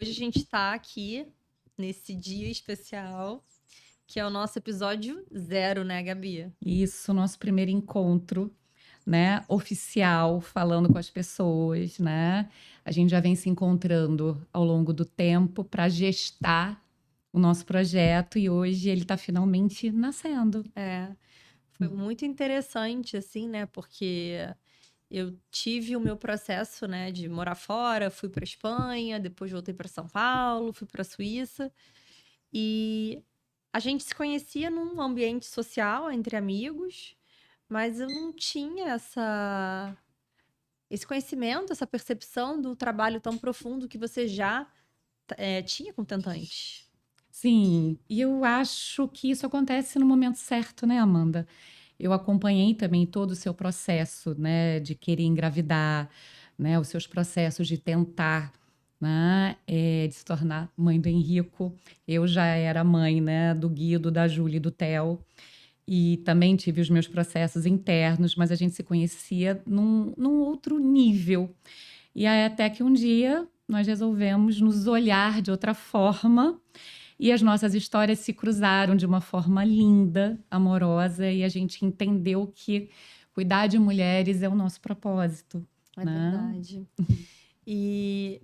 Hoje a gente está aqui nesse dia especial, que é o nosso episódio zero, né, Gabi? Isso, nosso primeiro encontro, né, oficial, falando com as pessoas, né? A gente já vem se encontrando ao longo do tempo para gestar o nosso projeto e hoje ele está finalmente nascendo. Foi muito interessante, assim, né? Porque eu tive o meu processo, né, de morar fora, fui para Espanha, depois voltei para São Paulo, fui para Suíça e a gente se conhecia num ambiente social entre amigos, mas eu não tinha esse conhecimento, essa percepção do trabalho tão profundo que você já tinha com tentantes. Sim, e eu acho que isso acontece no momento certo, né, Amanda? Eu acompanhei também todo o seu processo, né, de querer engravidar, né, os seus processos de tentar, né, de se tornar mãe do Henrico. Eu já era mãe, né, do Guido, da Júlia e do Theo, e também tive os meus processos internos, mas a gente se conhecia num outro nível. E aí até que um dia nós resolvemos nos olhar de outra forma e as nossas histórias se cruzaram de uma forma linda, amorosa, e a gente entendeu que cuidar de mulheres é o nosso propósito, É né? verdade. E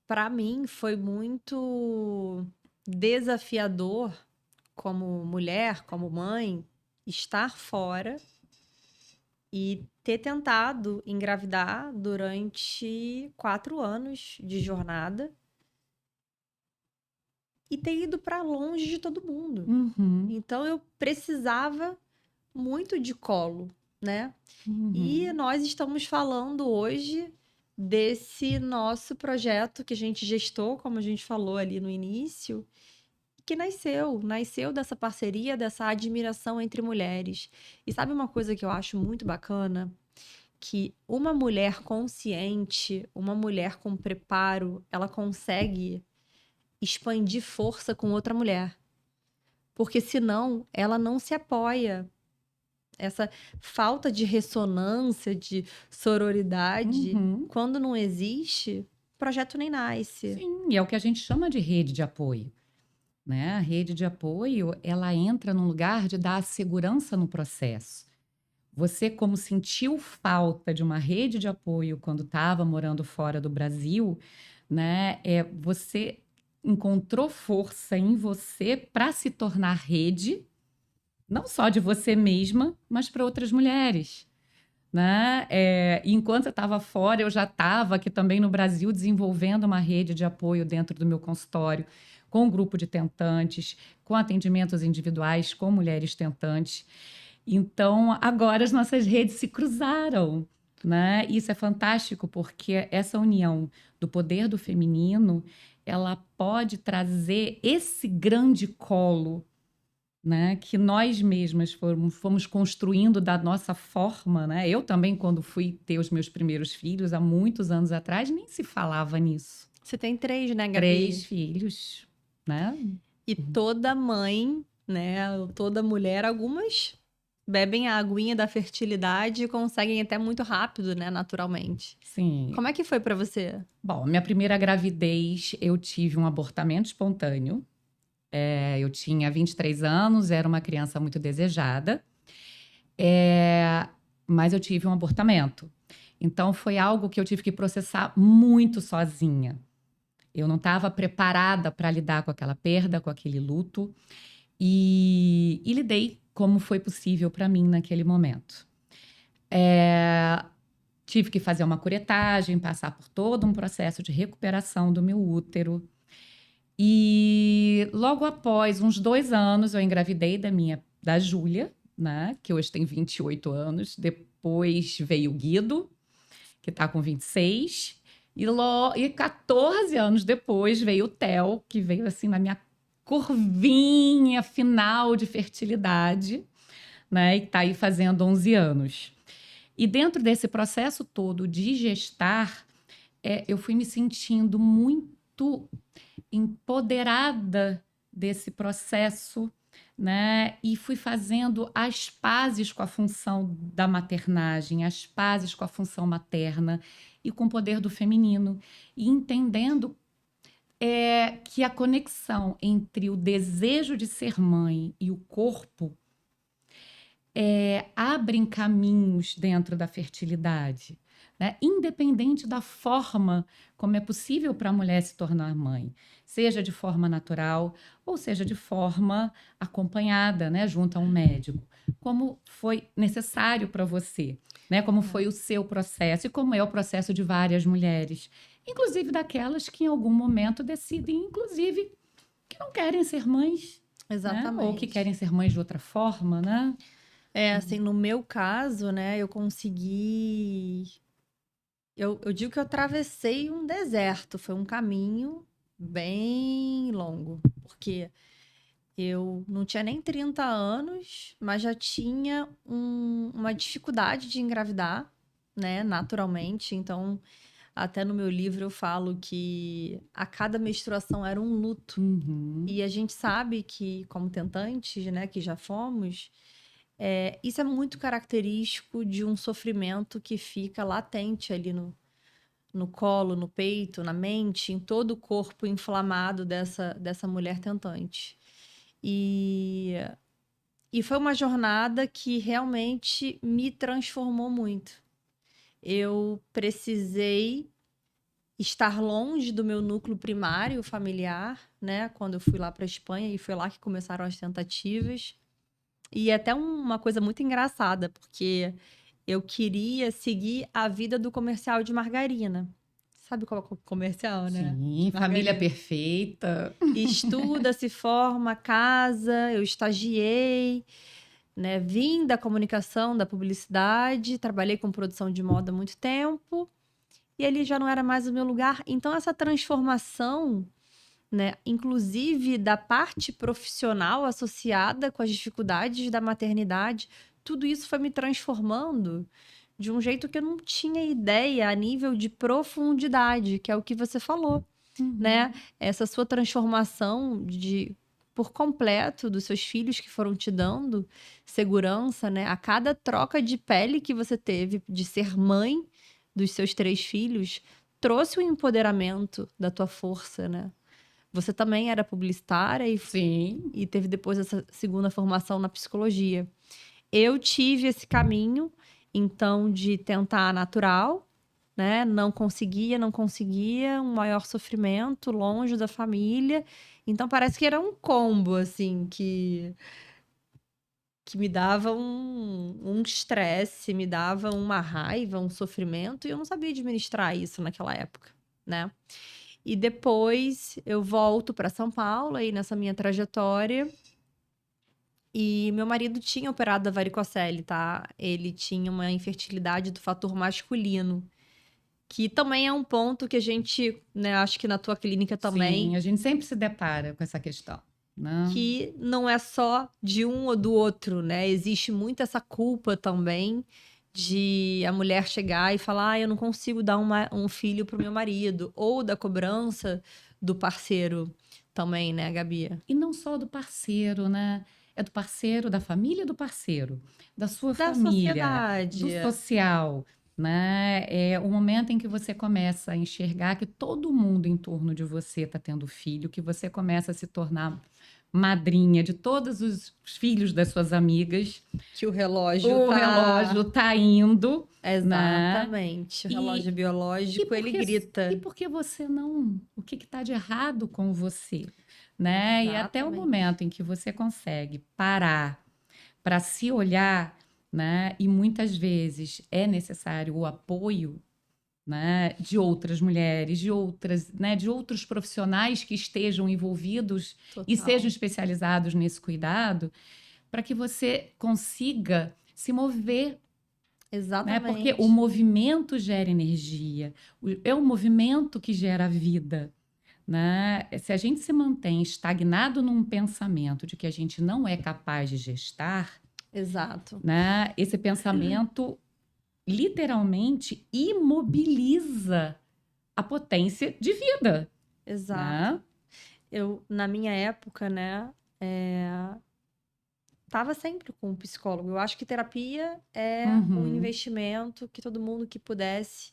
para mim foi muito desafiador como mulher, como mãe, estar fora e ter tentado engravidar durante 4 anos de jornada e ter ido para longe de todo mundo. Uhum, Então eu precisava muito de colo, né? E uhum. nós estamos falando hoje desse nosso projeto que a gente gestou, como a gente falou ali no início, que nasceu dessa parceria, dessa admiração entre mulheres. E sabe uma coisa que eu acho muito bacana? Que uma mulher consciente, uma mulher com preparo, ela consegue expandir força com outra mulher. Porque senão ela não se apoia. Essa falta de ressonância, de sororidade, Uhum. quando não existe, o projeto nem nasce. Sim, e é o que a gente chama de rede de apoio, né? A rede de apoio, ela entra num lugar de dar segurança no processo. Você, como sentiu falta de uma rede de apoio quando estava morando fora do Brasil, né? Você encontrou força em você para se tornar rede, não só de você mesma, mas para outras mulheres, né? Enquanto eu estava fora, eu já estava aqui também no Brasil desenvolvendo uma rede de apoio dentro do meu consultório, com um grupo de tentantes, com atendimentos individuais, com mulheres tentantes. Então, agora as nossas redes se cruzaram, né? Isso é fantástico porque essa união do poder do feminino, ela pode trazer esse grande colo, né? Que nós mesmas fomos construindo da nossa forma, né? Eu também, quando fui ter os meus primeiros filhos, há muitos anos atrás, nem se falava nisso. Você tem três, né, Três Gabi? filhos, né? E toda mãe, né, toda mulher, algumas bebem a aguinha da fertilidade e conseguem até muito rápido, né, naturalmente. Sim. Como é que foi pra você? Bom, minha primeira gravidez, eu tive um abortamento espontâneo. Eu tinha 23 anos, era uma criança muito desejada, mas eu tive um abortamento. Então, foi algo que eu tive que processar muito sozinha. Eu não estava preparada para lidar com aquela perda, com aquele luto, e lidei como foi possível para mim naquele momento. Tive que fazer uma curetagem, passar por todo um processo de recuperação do meu útero. E logo após uns 2 anos, eu engravidei da Júlia, né? Que hoje tem 28 anos. Depois veio o Guido, que está com 26. E 14 anos depois veio o Theo, que veio assim na minha curvinha final de fertilidade, né? E está aí fazendo 11 anos. E dentro desse processo todo de gestar, eu fui me sentindo muito empoderada desse processo, né? E fui fazendo as pazes com a função da maternagem, as pazes com a função materna e com o poder do feminino, e entendendo é que a conexão entre o desejo de ser mãe e o corpo abrem caminhos dentro da fertilidade, né? Independente da forma como é possível para a mulher se tornar mãe, seja de forma natural ou seja de forma acompanhada, né, junto a um médico, como foi necessário para você, né? Como É, foi o seu processo e como é o processo de várias mulheres, inclusive daquelas que em algum momento decidem, inclusive, que não querem ser mães, né? Ou que exatamente. querem ser mães de outra forma, né? Assim, no meu caso, né, eu consegui. Eu digo que eu atravessei um deserto, foi um caminho bem longo, porque eu não tinha nem 30 anos, mas já tinha uma dificuldade de engravidar, né, naturalmente. Então, até no meu livro eu falo que a cada menstruação era um luto. Uhum. E a gente sabe que, como tentantes, né, que já fomos, isso é muito característico de um sofrimento que fica latente ali no colo, no peito, na mente, em todo o corpo inflamado dessa mulher tentante. E, e foi uma jornada que realmente me transformou muito. Eu precisei estar longe do meu núcleo primário familiar, né? Quando eu fui lá para a Espanha, e foi lá que começaram as tentativas. E é até uma coisa muito engraçada, porque eu queria seguir a vida do comercial de margarina. Sabe qual é o comercial, né? De Sim, família margarina. perfeita. Estuda, se forma, casa, eu estagiei, né? Vim da comunicação, da publicidade, trabalhei com produção de moda há muito tempo, e ali já não era mais o meu lugar. Então, essa transformação, né, inclusive da parte profissional associada com as dificuldades da maternidade, tudo isso foi me transformando de um jeito que eu não tinha ideia a nível de profundidade, que é o que você falou, né? Uhum. Essa sua transformação de por completo dos seus filhos que foram te dando segurança, né? A cada troca de pele que você teve de ser mãe dos seus 3 filhos, trouxe o empoderamento da tua força, né? Você também era publicitária Sim. e teve depois essa segunda formação na psicologia. Eu tive esse caminho, então, de tentar natural, né? Não conseguia, um maior sofrimento, longe da família. Então, parece que era um combo, assim, que me dava um estresse, me dava uma raiva, um sofrimento, e eu não sabia administrar isso naquela época, né? E depois eu volto para São Paulo, aí nessa minha trajetória. E meu marido tinha operado a varicocele, tá? Ele tinha uma infertilidade do fator masculino, que também é um ponto que a gente, né, acho que na tua clínica Sim, também, a gente sempre se depara com essa questão, né? que não é só de um ou do outro, né? Existe muito essa culpa também de a mulher chegar e falar, eu não consigo dar um filho pro meu marido, ou da cobrança do parceiro também, né, Gabi? E não só do parceiro, né? É do parceiro, da família do parceiro, da sua Da família, do sociedade. social, né? É o momento em que você começa a enxergar que todo mundo em torno de você está tendo filho, que você começa a se tornar madrinha de todos os filhos das suas amigas, Que o relógio o relógio tá. tá indo, né? Exatamente. O relógio E, e biológico, por ele que, e grita. por que você não? O que está de errado com você? Né? E até o Exatamente. momento em que você consegue parar para se olhar, né? E muitas vezes é necessário o apoio, né, de outras mulheres, de outras, né, de outros profissionais que estejam envolvidos e sejam Total. especializados nesse cuidado, para que você consiga se mover, né? Porque o Exatamente. movimento gera energia, é o movimento que gera vida, né? Se a gente se mantém estagnado num pensamento de que a gente não é capaz de gestar, Exato. né? Esse pensamento literalmente imobiliza a potência de vida, Exato. né? Na minha época, né, tava sempre com um psicólogo. Eu acho que terapia é um Uhum. investimento que todo mundo que pudesse,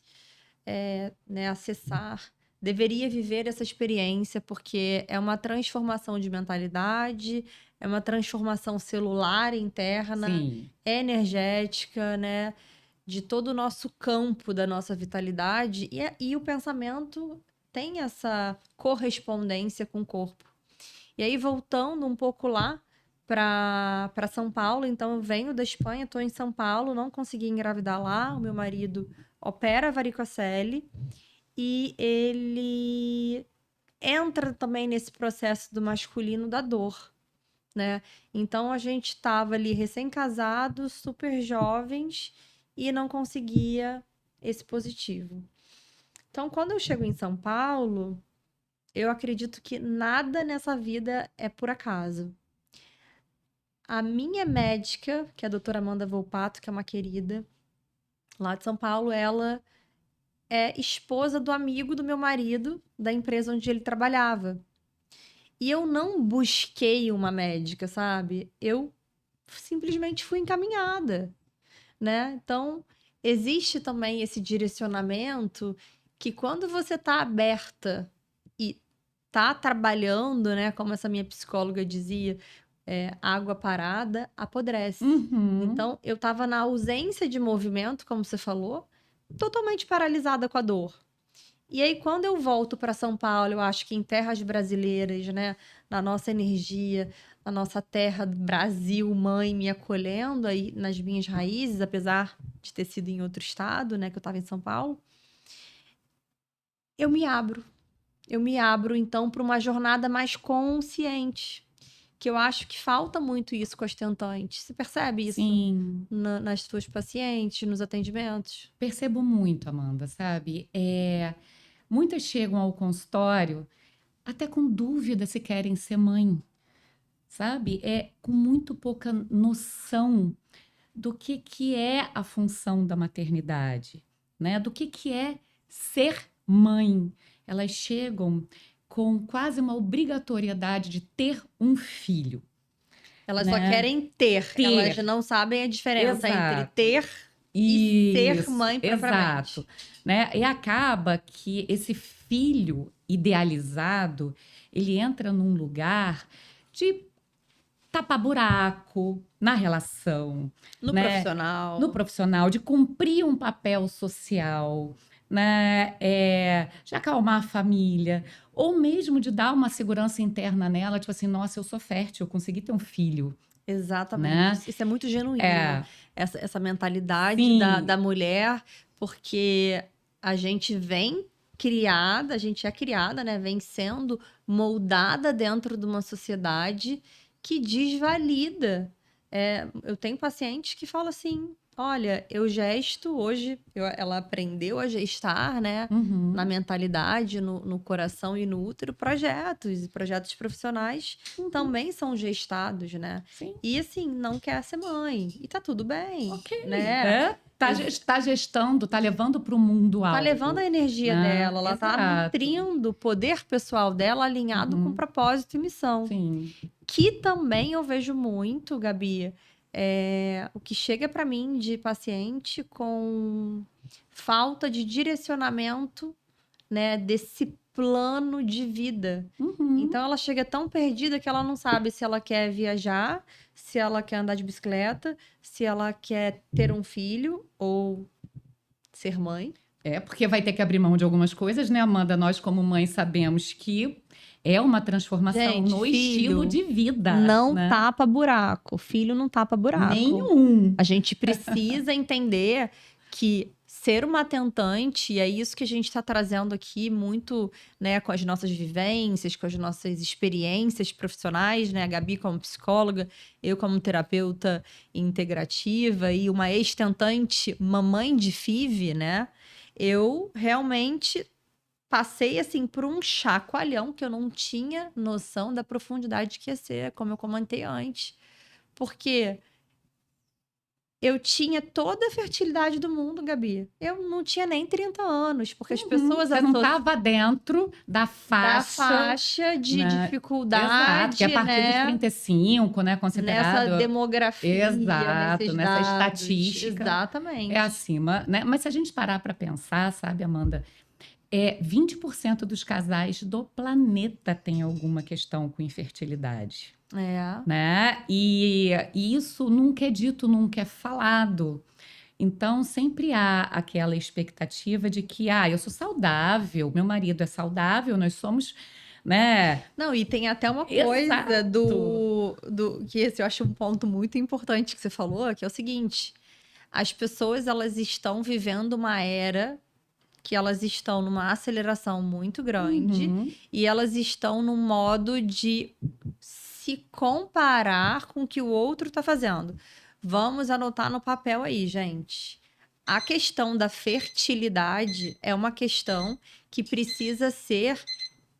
né, acessar, deveria viver essa experiência, porque é uma transformação de mentalidade, é uma transformação celular interna, Sim. energética, né? De todo o nosso campo da nossa vitalidade. E o pensamento tem essa correspondência com o corpo. E aí, voltando um pouco lá para São Paulo, então eu venho da Espanha, estou em São Paulo, não consegui engravidar lá. O meu marido opera varicocele e ele entra também nesse processo do masculino da dor, né? Então a gente estava ali recém-casados, super jovens e não conseguia esse positivo. Então, quando eu chego em São Paulo, eu acredito que nada nessa vida é por acaso. A minha médica, que é a doutora Amanda Volpato, que é uma querida lá de São Paulo, ela é esposa do amigo do meu marido, da empresa onde ele trabalhava. E eu não busquei uma médica, sabe? Eu simplesmente fui encaminhada, né? Então, existe também esse direcionamento que quando você tá aberta e tá trabalhando, né? Como essa minha psicóloga dizia, água parada apodrece. Uhum. Então, eu tava na ausência de movimento, como você falou, totalmente paralisada com a dor. E aí, quando eu volto para São Paulo, eu acho que em terras brasileiras, né, na nossa energia, na nossa terra, Brasil, mãe, me acolhendo aí nas minhas raízes, apesar de ter sido em outro estado, né, que eu estava em São Paulo, eu me abro. Eu me abro, então, para uma jornada mais consciente, que eu acho que falta muito isso com as tentantes. Você percebe isso Sim. nas suas pacientes, nos atendimentos? Percebo muito, Amanda, sabe? Muitas chegam ao consultório até com dúvida se querem ser mãe, sabe? Com muito pouca noção do que é a função da maternidade, né? Do que é ser mãe. Elas chegam com quase uma obrigatoriedade de ter um filho, Elas só né? querem ter, elas Ter, não sabem a diferença entre exato. ter e ser Isso, mãe exato, propriamente. né? E acaba que esse filho idealizado, ele entra num lugar de tapa-buraco na relação, No né? No profissional. profissional, de cumprir um papel social, né? De acalmar a família, ou mesmo de dar uma segurança interna nela, tipo assim, nossa, eu sou fértil, eu consegui ter um filho, Exatamente. né? Isso é muito genuíno. É, Essa mentalidade da sim. mulher, porque a gente vem criada, a gente é criada, né? Vem sendo moldada dentro de uma sociedade que desvalida. Eu tenho pacientes que falam assim: olha, eu gesto hoje, ela aprendeu a gestar, né? Na Uhum. mentalidade, no coração e no útero, projetos, e projetos profissionais Uhum, também são gestados, né? sim, E assim, não quer ser mãe. E tá tudo bem, ok. né? Tá gestando, tá levando para o mundo Tá levando a algo, energia né? dela, ela tá Exato. nutrindo o poder pessoal dela alinhado com Uhum, propósito e missão. sim. Que também eu vejo muito, Gabi, o que chega para mim de paciente com falta de direcionamento, né, desse plano de vida. Uhum. Então ela chega tão perdida que ela não sabe se ela quer viajar, se ela quer andar de bicicleta, se ela quer ter um filho ou ser mãe. Porque vai ter que abrir mão de algumas coisas, né, Amanda? Nós, como mães, sabemos que é uma transformação Gente, no estilo filho de vida, não né? tapa buraco, filho não tapa buraco. Nenhum. A gente precisa entender que ser uma tentante, e é isso que a gente está trazendo aqui muito, né, com as nossas vivências, com as nossas experiências profissionais, né, a Gabi como psicóloga, eu como terapeuta integrativa e uma ex-tentante, mamãe de FIV, né, eu realmente passei assim por um chacoalhão que eu não tinha noção da profundidade que ia ser, como eu comentei antes, porque eu tinha toda a fertilidade do mundo, Gabi. Eu não tinha nem 30 anos, porque as Uhum. pessoas Você não estava dentro da da faixa, faixa de né? Exato, que é a dificuldade, partir dos né? 35, né, Nessa considerado demografia, exato, nesses nessa dados. estatística é Exatamente. acima, né? Mas se a gente parar para pensar, sabe, Amanda, 20% dos casais do planeta têm alguma questão com infertilidade, É. né? E isso nunca é dito, nunca é falado. Então, sempre há aquela expectativa de que, eu sou saudável, meu marido é saudável, nós somos, né? Não, e tem até uma coisa Exato. que esse eu acho um ponto muito importante que você falou, que é o seguinte: as pessoas elas estão vivendo uma era que elas estão numa aceleração muito grande Uhum. e elas estão num modo de se comparar com o que o outro está fazendo. Vamos anotar no papel aí, gente. A questão da fertilidade é uma questão que precisa ser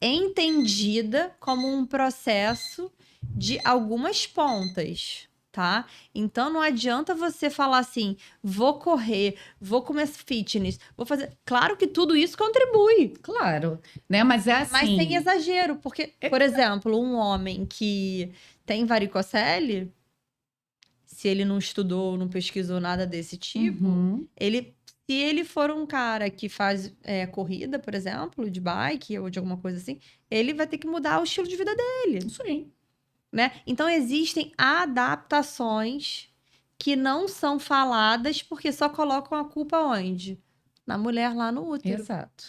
entendida como um processo de algumas pontas, tá? Então não adianta você falar assim, vou correr, vou comer fitness, vou fazer. Claro que tudo isso contribui, Claro, né? Mas é mas sem assim. exagero, porque, é- por exemplo, um homem que tem varicocele, se ele não estudou, não pesquisou nada desse tipo, Uhum. se ele for um cara que faz corrida, por exemplo, de bike ou de alguma coisa assim, ele vai ter que mudar o estilo de vida dele, Isso aí. né? Então existem adaptações que não são faladas porque só colocam a culpa onde? Na mulher lá no útero. Exato.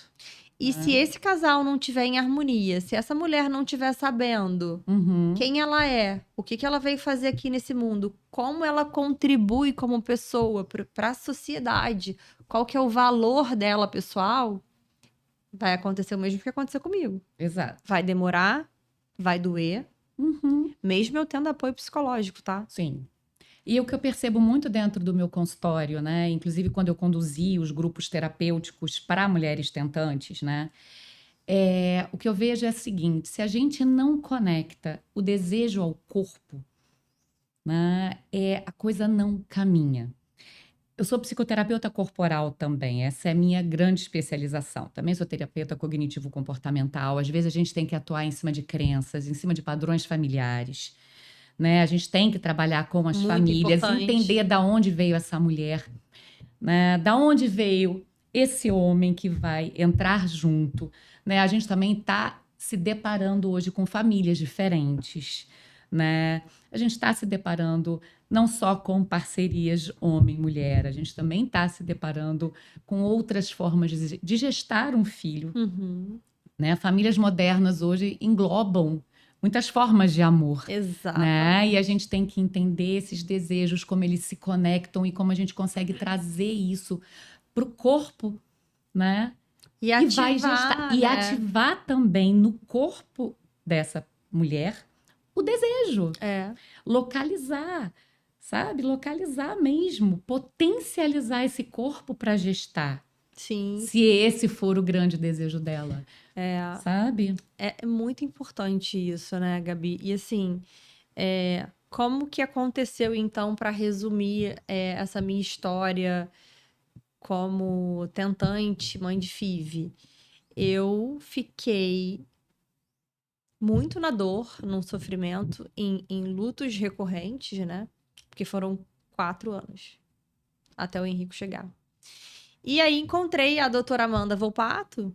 E se Né? esse casal não tiver em harmonia, se essa mulher não tiver sabendo Uhum. quem ela é, o que que ela veio fazer aqui nesse mundo, como ela contribui como pessoa para a sociedade, qual que é o valor dela pessoal, vai acontecer o mesmo que aconteceu comigo. Exato. Vai demorar, vai doer, Uhum. mesmo eu tendo apoio psicológico, tá? Sim. E o que eu percebo muito dentro do meu consultório, né? Inclusive quando eu conduzi os grupos terapêuticos para mulheres tentantes, né? O que eu vejo é o seguinte: se a gente não conecta o desejo ao corpo, né? A coisa não caminha. Eu sou psicoterapeuta corporal também, essa é a minha grande especialização. Também sou terapeuta cognitivo-comportamental. Às vezes a gente tem que atuar em cima de crenças, em cima de padrões familiares, né? A gente tem que trabalhar com as Muito famílias, importante. entender da onde veio essa mulher, né? Da onde veio esse homem que vai entrar junto, né? A gente também está se deparando hoje com famílias diferentes, né? A gente está se deparando não só com parcerias homem-mulher, a gente também está se deparando com outras formas de gestar um filho, Uhum, né? Famílias modernas hoje englobam muitas formas de amor, né? E a exatamente. gente tem que entender esses desejos, como eles se conectam e como a gente consegue trazer isso para o corpo, né? E Que vai gestar ativar, e né? ativar também no corpo dessa mulher o desejo, É, localizar, sabe? Localizar mesmo, potencializar esse corpo para gestar, sim, se esse for o grande desejo dela, é, sabe? é muito importante isso, né, Gabi? E assim, como que aconteceu então, para resumir, essa minha história como tentante, mãe de FIV? Eu fiquei muito na dor, num sofrimento, em lutos recorrentes, né? Porque foram 4 anos até o Henrico chegar. E aí encontrei a doutora Amanda Volpato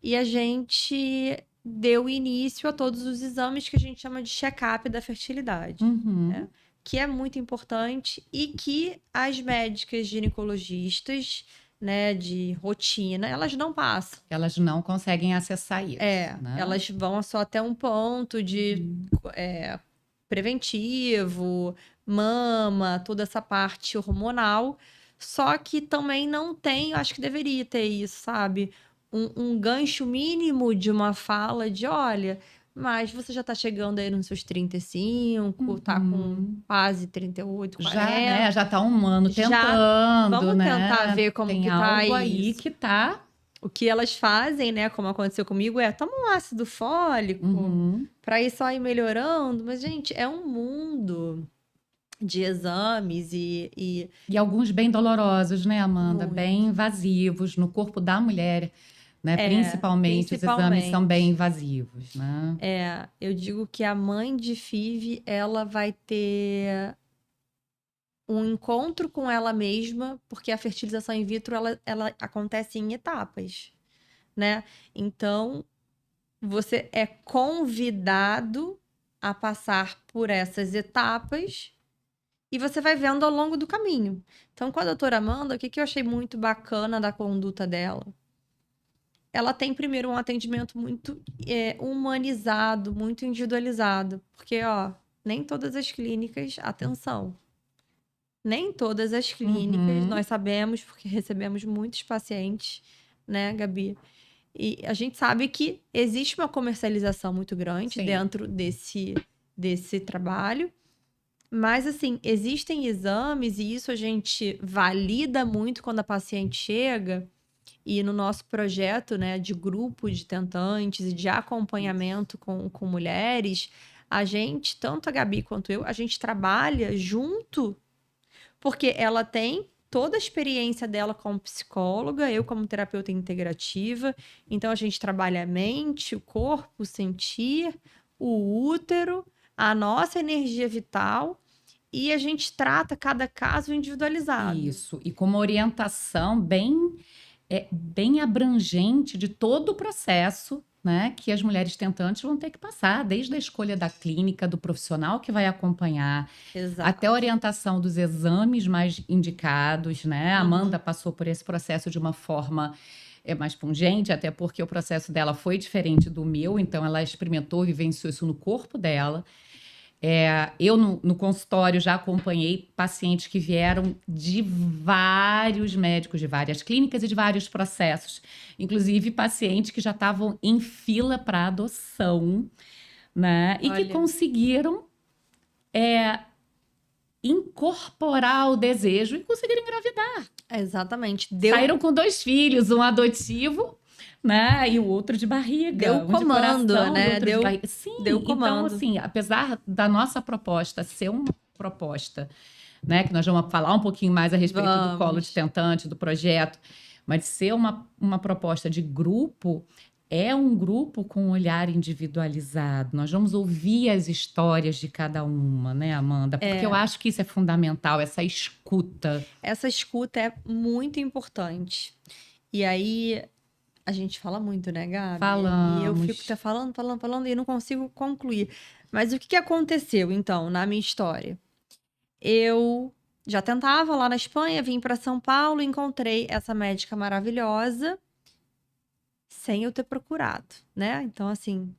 e a gente deu início a todos os exames que a gente chama de check-up da fertilidade, né? Uhum. Que é muito importante e que as médicas ginecologistas, né, de rotina, elas não passam. Elas não conseguem acessar isso, né? Elas vão só até um ponto de Uhum. preventivo, mama, toda essa parte hormonal. Só que também não tem, eu acho que deveria ter isso, sabe? Um gancho mínimo de uma fala de, olha, mas você já tá chegando aí nos seus 35, tá com Uhum. quase 38, Já, né? 40. Já tá um ano Já tentando, vamos tentar né? ver como Tem que tá algo aí isso. que tá. O que elas fazem, né, como aconteceu comigo, toma um ácido fólico Uhum. para ir só ir melhorando. Mas, gente, é um mundo de exames e E alguns bem dolorosos, né, Amanda? Bem muito. invasivos no corpo da mulher, né? Principalmente os exames são bem Principalmente. invasivos, né? Eu digo que a mãe de FIV, ela vai ter um encontro com ela mesma, porque a fertilização in vitro, ela acontece em etapas. né? Então, você é convidado a passar por essas etapas e você vai vendo ao longo do caminho. Então, com a doutora Amanda, o que eu achei muito bacana da conduta dela? Ela tem, primeiro, um atendimento muito humanizado, muito individualizado. Porque, ó, nem todas as clínicas, atenção, nem todas as clínicas, Uhum. nós sabemos, porque recebemos muitos pacientes, né, Gabi? E a gente sabe que existe uma comercialização muito grande Sim. dentro desse trabalho. Mas, assim, existem exames, e isso a gente valida muito quando a paciente chega. E no nosso projeto, né, de grupo de tentantes e de acompanhamento com mulheres, a gente, tanto a Gabi quanto eu, a gente trabalha junto, porque ela tem toda a experiência dela como psicóloga, eu como terapeuta integrativa. Então, a gente trabalha a mente, o corpo, o sentir, o útero, a nossa energia vital, e a gente trata cada caso individualizado. Isso. E com uma orientação bem abrangente de todo o processo, né, que as mulheres tentantes vão ter que passar, desde a escolha da clínica, do profissional que vai acompanhar, Exato. até a orientação dos exames mais indicados, né? A Amanda passou por esse processo de uma forma mais pungente, até porque o processo dela foi diferente do meu, então ela experimentou, vivenciou isso no corpo dela. Eu, no consultório, já acompanhei pacientes que vieram de vários médicos, de várias clínicas e de vários processos. Inclusive, pacientes que já estavam em fila para adoção, né? E que Olha. conseguiram incorporar o desejo e conseguiram engravidar. Exatamente. Saíram com 2 filhos, um adotivo, né? E o outro de barriga. Deu Um de comando, coração e né? outro de barriga. Sim, Deu então, comando. assim, apesar da nossa proposta ser uma proposta, né? Que nós vamos falar um pouquinho mais a respeito do colo de tentante, do projeto, mas ser uma proposta de grupo, é um grupo com um olhar individualizado. Nós vamos ouvir as histórias de cada uma, né, Amanda? Porque eu acho que isso é fundamental, essa escuta. Essa escuta é muito importante. E aí, a gente fala muito, né, Gabi? E eu fico até falando e não consigo concluir. Mas o que aconteceu, então, na minha história? Eu já tentava lá na Espanha, vim para São Paulo, encontrei essa médica maravilhosa, sem eu ter procurado, né? Então, assim,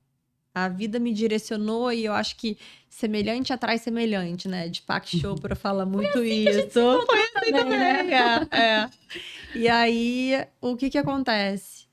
a vida me direcionou e eu acho que semelhante atrai semelhante, né? Deepak Chopra fala muito isso. Foi assim também, né? E aí, o que acontece?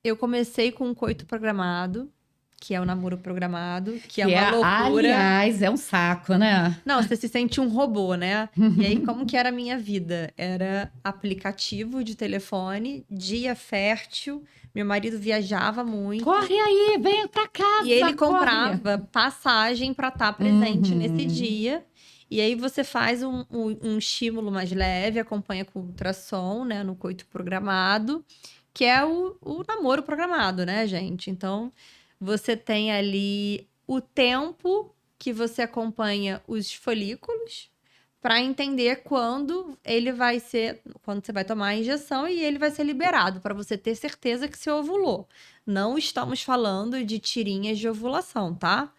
Eu comecei com um coito programado, que é o namoro programado, que é uma loucura. Aliás, é um saco, né? Não, você se sente um robô, né? E aí, como que era a minha vida? Era aplicativo de telefone, dia fértil, meu marido viajava muito. Corre aí, vem pra casa. E ele comprava passagem para estar presente nesse dia. E aí você faz um estímulo mais leve, acompanha com ultrassom, né? No coito programado, que é o namoro programado, né, gente? Então, você tem ali o tempo que você acompanha os folículos para entender quando você vai tomar a injeção e ele vai ser liberado, para você ter certeza que você ovulou. Não estamos falando de tirinhas de ovulação, tá?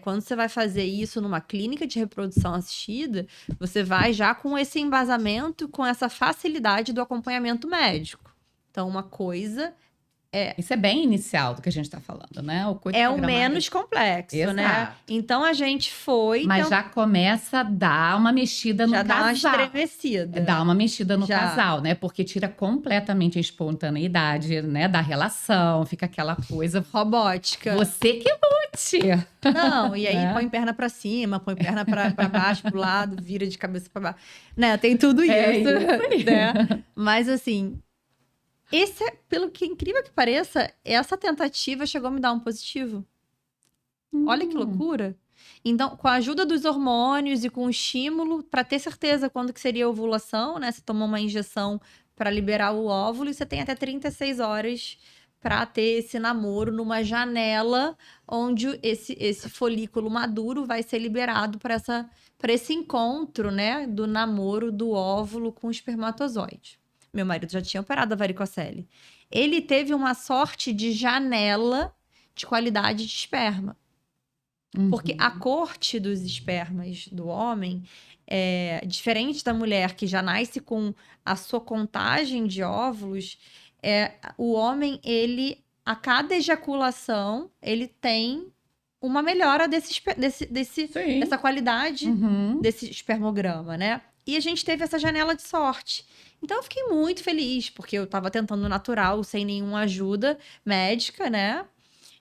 Quando você vai fazer isso numa clínica de reprodução assistida, você vai já com esse embasamento, com essa facilidade do acompanhamento médico. Então, uma coisa Isso é bem inicial do que a gente está falando, né? O coito é o programado. menos complexo, Exato. né? Então, a gente foi... Mas já começa a dar uma mexida no já dá uma casal. estremecida. Dá uma mexida no Já. casal, né? Porque tira completamente a espontaneidade, né? Da relação, fica aquela coisa Robótica. Você que lute. Não, e aí põe perna pra cima, põe perna pra baixo, pro lado, vira de cabeça pra baixo. Né, tem tudo isso. isso aí. Né? Mas assim, pelo que incrível que pareça, essa tentativa chegou a me dar um positivo. Olha que loucura. Então, com a ajuda dos hormônios e com o estímulo, para ter certeza quando que seria a ovulação, né? Você toma uma injeção para liberar o óvulo e você tem até 36 horas para ter esse namoro numa janela onde esse folículo maduro vai ser liberado para esse encontro, né? Do namoro do óvulo com o espermatozoide. Meu marido já tinha operado a varicocele. ele teve uma sorte de janela de qualidade de esperma. Porque a corte dos espermas do homem é diferente da mulher que já nasce com a sua contagem de óvulos. O homem, ele, a cada ejaculação, ele tem uma melhora Sim. dessa qualidade Uhum. desse espermograma, né? E a gente teve essa janela de sorte. Então eu fiquei muito feliz, porque eu tava tentando natural, sem nenhuma ajuda médica, né?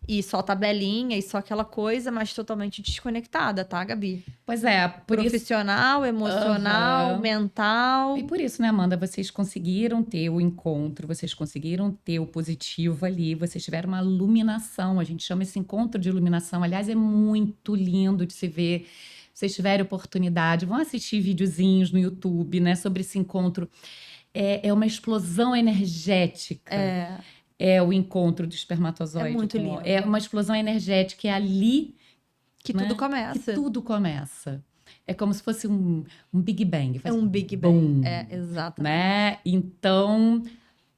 E só tabelinha e só aquela coisa, mas totalmente desconectada, tá, Gabi? Pois é, por isso. Profissional, emocional, Aham. mental. E por isso, né, Amanda, vocês conseguiram ter o encontro, vocês conseguiram ter o positivo ali, vocês tiveram uma iluminação, a gente chama esse encontro de iluminação. Aliás, é muito lindo de se ver. Se vocês tiverem oportunidade, vão assistir videozinhos no YouTube, né, sobre esse encontro. É uma explosão energética. É, É o encontro do é espermatozoide muito com o... É lindo. uma explosão energética, é ali, Que tudo né, que começa. tudo começa. É como se fosse um Big Bang. É Faz um Big Bang. bum, Exatamente. né? Então,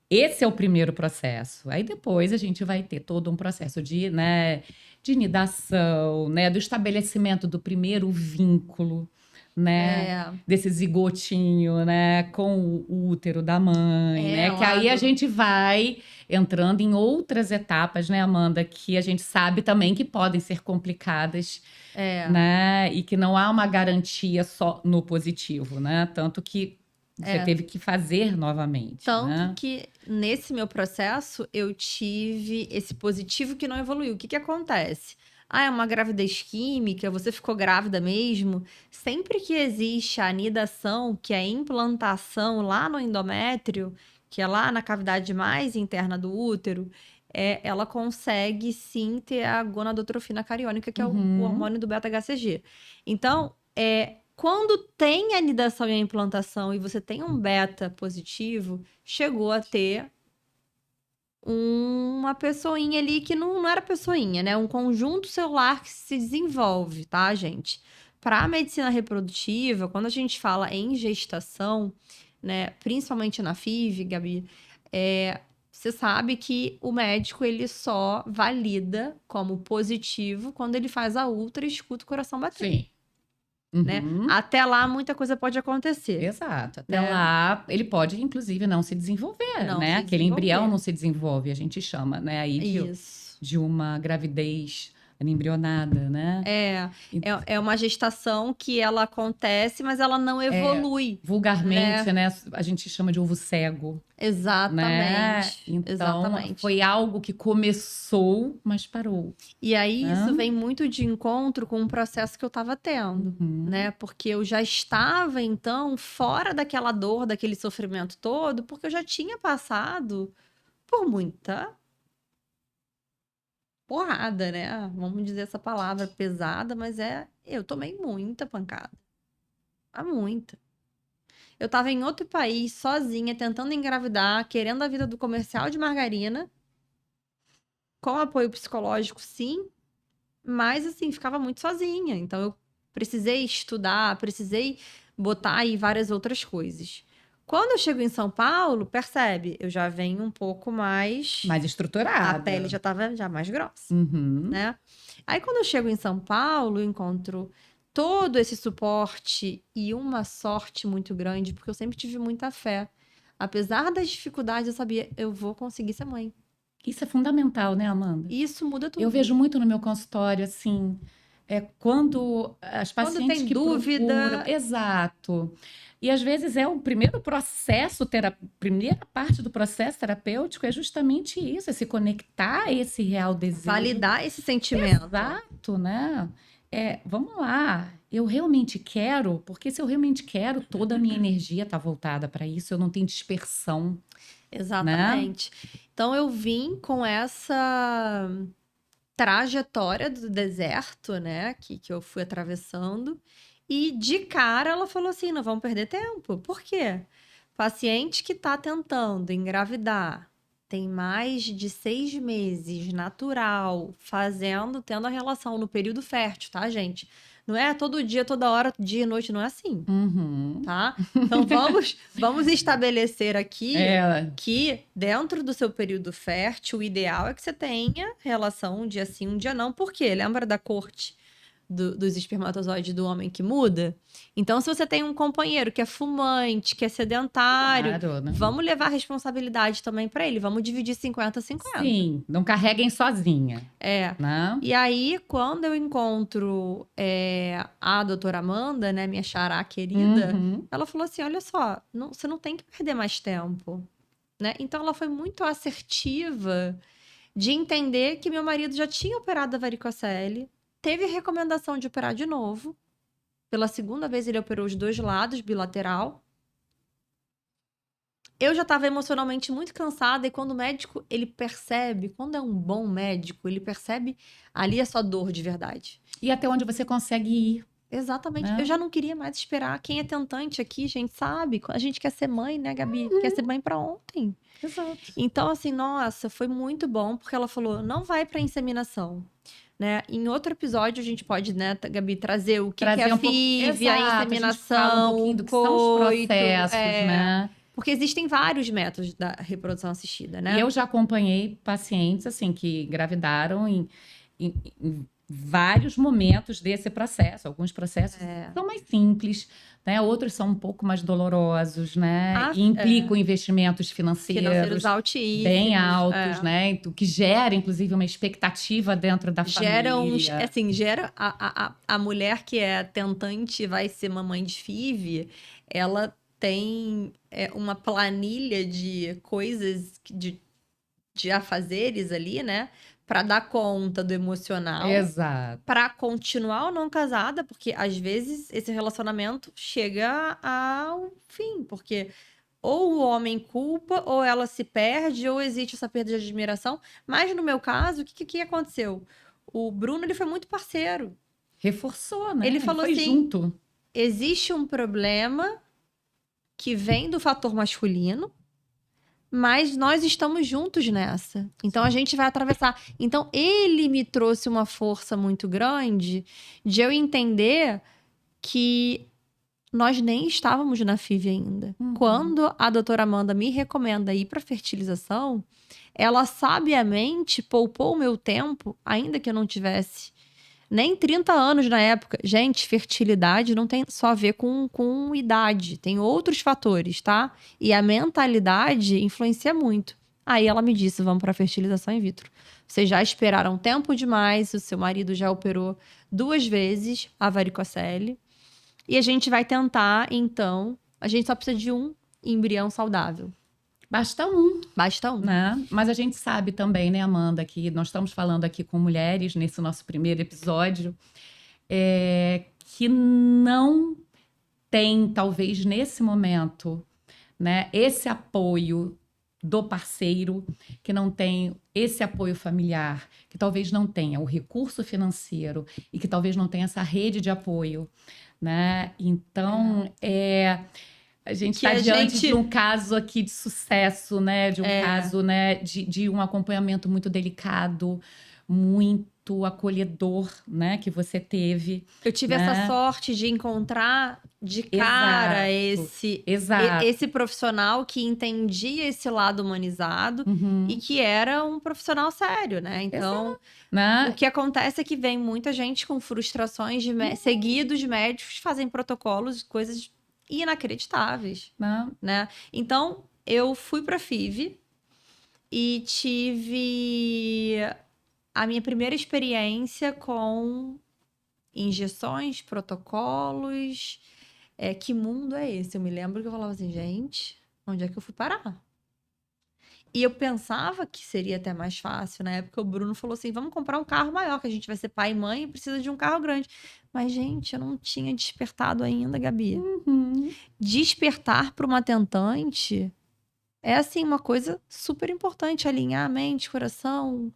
esse é o primeiro processo. Aí depois a gente vai ter todo um processo de, né, de nidação, né, do estabelecimento do primeiro vínculo, né, desse zigotinho, né, com o útero da mãe, né, que lá aí a do... gente vai entrando em outras etapas, né, Amanda, que a gente sabe também que podem ser complicadas, né, e que não há uma garantia só no positivo, né, tanto que você teve que fazer novamente, Tanto né? que nesse meu processo eu tive esse positivo que não evoluiu. O que que acontece? Ah, é uma gravidez química, você ficou grávida mesmo? Sempre que existe a anidação, que é a implantação lá no endométrio, que é lá na cavidade mais interna do útero, ela consegue sim ter a gonadotrofina cariônica, que é o hormônio do beta-HCG. Então, quando tem a anidação e a implantação e você tem um beta positivo, chegou a ter uma pessoinha ali que não era pessoinha, né? Um conjunto celular que se desenvolve, tá, gente? Para a medicina reprodutiva, quando a gente fala em gestação, né, principalmente na FIV, Gabi, você sabe que o médico ele só valida como positivo quando ele faz a ultra e escuta o coração bater. Sim. Né? Até lá, muita coisa pode acontecer. Exato. Até né? lá, ele pode, inclusive, não se desenvolver, Não né? se Aquele embrião desenvolver. não se desenvolve. A gente chama, né, aí Isso. de uma gravidez embrionada, né? É uma gestação que ela acontece, mas ela não evolui. Vulgarmente, né? A gente chama de ovo cego. Né? Exatamente. Então, Exatamente. foi algo que começou, mas parou. E aí, né? isso vem muito de encontro com o processo que eu estava tendo, né? Porque eu já estava, então, fora daquela dor, daquele sofrimento todo, porque eu já tinha passado por muita porrada, né? Vamos dizer essa palavra pesada, mas eu tomei muita pancada. Muita. Eu tava em outro país, sozinha, tentando engravidar, querendo a vida do comercial de margarina, com apoio psicológico, sim, mas assim, ficava muito sozinha. Então eu precisei estudar, precisei botar aí várias outras coisas. Quando eu chego em São Paulo, percebe, eu já venho um pouco mais estruturada. A pele já estava mais grossa, Uhum. né? Aí quando eu chego em São Paulo, eu encontro todo esse suporte e uma sorte muito grande, porque eu sempre tive muita fé. Apesar das dificuldades, eu sabia, eu vou conseguir ser mãe. Isso é fundamental, né, Amanda? Isso muda tudo. Eu vejo muito no meu consultório, assim, quando as pacientes Quando tem que dúvida... procuram... Exato. E às vezes o primeiro processo, primeira parte do processo terapêutico é justamente isso, é se conectar a esse real desejo. Validar esse sentimento. Exato, né? Vamos lá, eu realmente quero, porque se eu realmente quero, toda a minha energia está voltada para isso, eu não tenho dispersão. Exatamente. Né? Então eu vim com essa trajetória do deserto, né, que eu fui atravessando, e de cara ela falou assim, não vamos perder tempo. Por quê? Paciente que tá tentando engravidar, tem mais de 6 meses, natural, tendo a relação no período fértil, tá, gente? Não é todo dia, toda hora, dia e noite, não é assim, Uhum. tá? Então vamos estabelecer aqui É, que dentro do seu período fértil, o ideal é que você tenha relação um dia sim, um dia não. Por quê? Lembra da corte dos espermatozoides do homem que muda? Então, se você tem um companheiro que é fumante, que é sedentário, claro, né? vamos levar a responsabilidade também para ele. Vamos dividir 50-50. Sim, não carreguem sozinha, É. né? E aí, quando eu encontro a doutora Amanda, né, minha xará querida, Uhum. ela falou assim: olha só, você não tem que perder mais tempo, né? Então, ela foi muito assertiva de entender que meu marido já tinha operado a varicocele, teve a recomendação de operar de novo. Pela segunda vez, ele operou os 2 lados, bilateral. Eu já estava emocionalmente muito cansada e quando o médico, ele percebe, quando é um bom médico, ele percebe ali a sua dor de verdade. E até onde você consegue ir, Exatamente. né? Eu já não queria mais esperar. Quem é tentante aqui, gente, sabe? A gente quer ser mãe, né, Gabi? Quer ser mãe pra ontem. Exato. Então, assim, nossa, foi muito bom, porque ela falou, não vai pra inseminação. Né? Em outro episódio, a gente pode, né, Gabi, trazer o que é Trazer a um pouco. FIV, a Exato, a gente fala um inseminação, pouquinho o do que são os coito. processos, né? Porque existem vários métodos da reprodução assistida, E né? eu já acompanhei pacientes assim que engravidaram em vários momentos desse processo. Alguns processos são mais simples, né? Outros são um pouco mais dolorosos, né? E implicam investimentos Financeiros financeiros bem altíssimos. altos, né? O que gera, inclusive, uma expectativa dentro da família. Gera a mulher que é tentante, vai ser mamãe de FIV, ela tem uma planilha de coisas, de afazeres ali, né? Pra dar conta do emocional. Exato. Pra continuar ou não casada, porque às vezes esse relacionamento chega ao fim, porque ou o homem culpa, ou ela se perde, ou existe essa perda de admiração. Mas no meu caso, o que aconteceu? O Bruno, ele foi muito parceiro. Reforçou, né? Ele falou foi assim, junto. existe um problema que vem do fator masculino, mas nós estamos juntos nessa. Então a gente vai atravessar. Então ele me trouxe uma força muito grande de eu entender que nós nem estávamos na FIV ainda. Quando a doutora Amanda me recomenda ir para fertilização, ela sabiamente poupou o meu tempo, ainda que eu não tivesse nem 30 anos na época. Gente, fertilidade não tem só a ver com idade, tem outros fatores, tá? E a mentalidade influencia muito. Aí ela me disse, vamos para fertilização in vitro. Vocês já esperaram tempo demais, o seu marido já operou 2 vezes a varicocele. E a gente vai tentar, então, a gente só precisa de um embrião saudável. Basta um. Basta um. Né? Mas a gente sabe também, né, Amanda, que nós estamos falando aqui com mulheres nesse nosso primeiro episódio, que não tem, talvez nesse momento, né, esse apoio do parceiro, que não tem esse apoio familiar, que talvez não tenha o recurso financeiro e que talvez não tenha essa rede de apoio, né? Então, a gente está diante de um caso aqui de sucesso, né? De um caso, né? De um acompanhamento muito delicado, muito acolhedor, né? Que você teve. Eu tive essa sorte de encontrar de cara esse profissional que entendia esse lado humanizado e que era um profissional sério, né? Então, o que acontece é que vem muita gente com frustrações seguidos médicos fazem protocolos, coisas inacreditáveis, né? Então, eu fui para FIV e tive a minha primeira experiência com injeções, protocolos. Que mundo é esse? Eu me lembro que eu falava assim, gente, onde é que eu fui parar? E eu pensava que seria até mais fácil. Na época, o Bruno falou assim, vamos comprar um carro maior, que a gente vai ser pai e mãe e precisa de um carro grande. Mas, gente, eu não tinha despertado ainda, Gabi. Despertar para uma tentante é, assim, uma coisa super importante. Alinhar a mente, coração,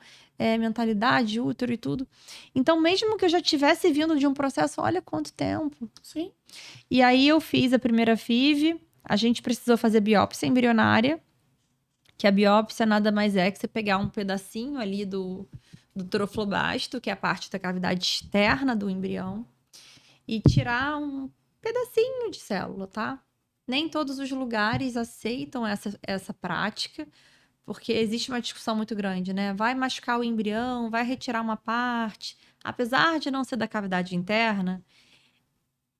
mentalidade, útero e tudo. Então, mesmo que eu já tivesse vindo de um processo, olha quanto tempo. Sim. E aí, eu fiz a primeira FIV. A gente precisou fazer biópsia embrionária. que a biópsia nada mais é que você pegar um pedacinho ali do trofoblasto, que é a parte da cavidade externa do embrião, e tirar um pedacinho de célula, tá? Nem todos os lugares aceitam essa prática, porque existe uma discussão muito grande, né? Vai machucar o embrião, vai retirar uma parte. Apesar de não ser da cavidade interna,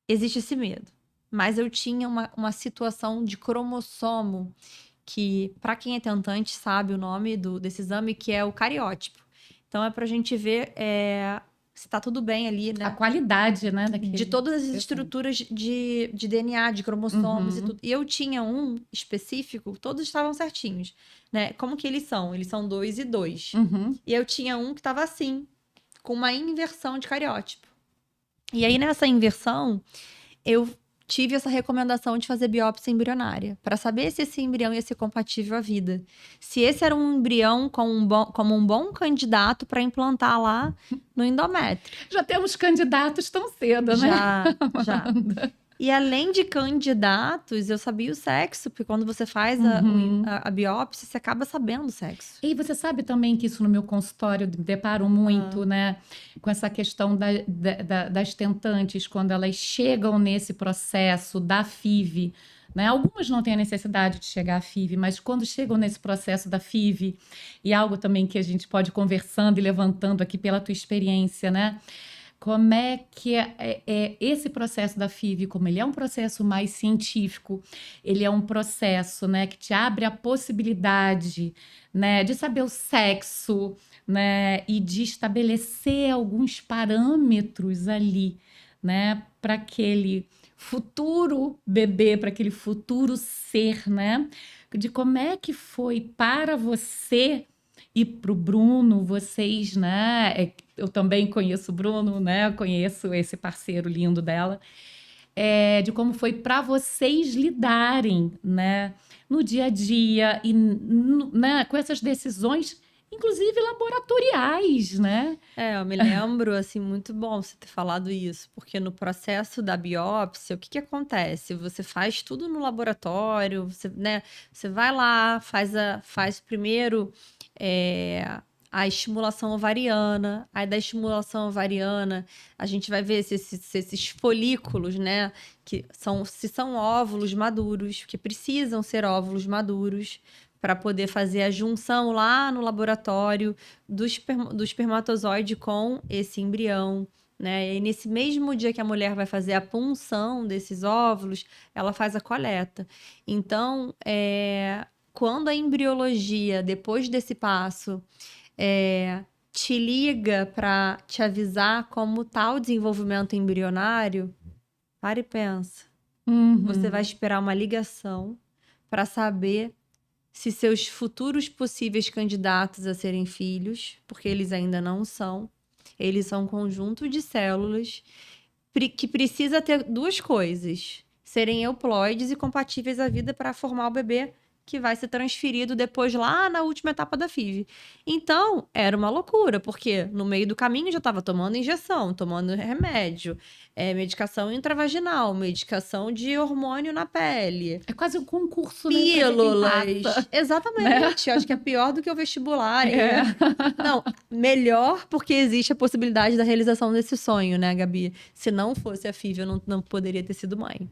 existe esse medo. Mas eu tinha uma situação de cromossomo que, para quem é tentante, sabe o nome desse exame, que é o cariótipo. Então, é pra gente ver se tá tudo bem ali, A né? qualidade, né, De daquele. todas as Perfeito. estruturas de DNA, de cromossomos e tudo. E eu tinha um específico, todos estavam certinhos, né? Como que eles são? Eles são 2 e 2. Uhum. E eu tinha um que tava assim, com uma inversão de cariótipo. E aí, nessa inversão, eu tive essa recomendação de fazer biópsia embrionária, para saber se esse embrião ia ser compatível à vida. Se esse era um embrião como um bom candidato para implantar lá no endométrio. Já temos candidatos tão cedo, né? Já. E além de candidatos, eu sabia o sexo, porque quando você faz a biópsia, você acaba sabendo o sexo. E você sabe também que isso no meu consultório me deparo muito, né? Com essa questão das tentantes, quando elas chegam nesse processo da FIV, né? Algumas não têm a necessidade de chegar à FIV, mas quando chegam nesse processo da FIV, e algo também que a gente pode ir conversando e levantando aqui pela tua experiência, né? Como é que esse processo da FIV, como ele é um processo mais científico, ele é um processo, né, que te abre a possibilidade, né, de saber o sexo, né, e de estabelecer alguns parâmetros ali, né, para aquele futuro bebê, para aquele futuro ser, né, de como é que foi para você e para o Bruno, vocês, né? Eu também conheço o Bruno, né? Eu conheço esse parceiro lindo dela. De como foi para vocês lidarem, né? No dia a dia e né, com essas decisões, inclusive laboratoriais, né? Eu me lembro, assim, muito bom você ter falado isso, porque no processo da biópsia, o que acontece? Você faz tudo no laboratório, você vai lá, faz primeiro a estimulação ovariana, aí da estimulação ovariana, a gente vai ver se esses folículos, né, se são óvulos maduros, que precisam ser óvulos maduros, para poder fazer a junção lá no laboratório do espermatozoide com esse embrião, né? E nesse mesmo dia que a mulher vai fazer a punção desses óvulos, ela faz a coleta. Então, quando a embriologia, depois desse passo, te liga para te avisar como está o desenvolvimento embrionário, para e pensa. Você vai esperar uma ligação para saber se seus futuros possíveis candidatos a serem filhos, porque eles ainda não são. Eles são um conjunto de células que precisa ter duas coisas: serem euploides e compatíveis à vida para formar o bebê que vai ser transferido depois lá na última etapa da FIV. Então, era uma loucura, porque no meio do caminho já estava tomando injeção, tomando remédio, medicação intravaginal, medicação de hormônio na pele. É quase um concurso, né? Pílulas. Exatamente. Eu acho que é pior do que o vestibular. Não, melhor porque existe a possibilidade da realização desse sonho, né, Gabi? Se não fosse a FIV, eu não poderia ter sido mãe.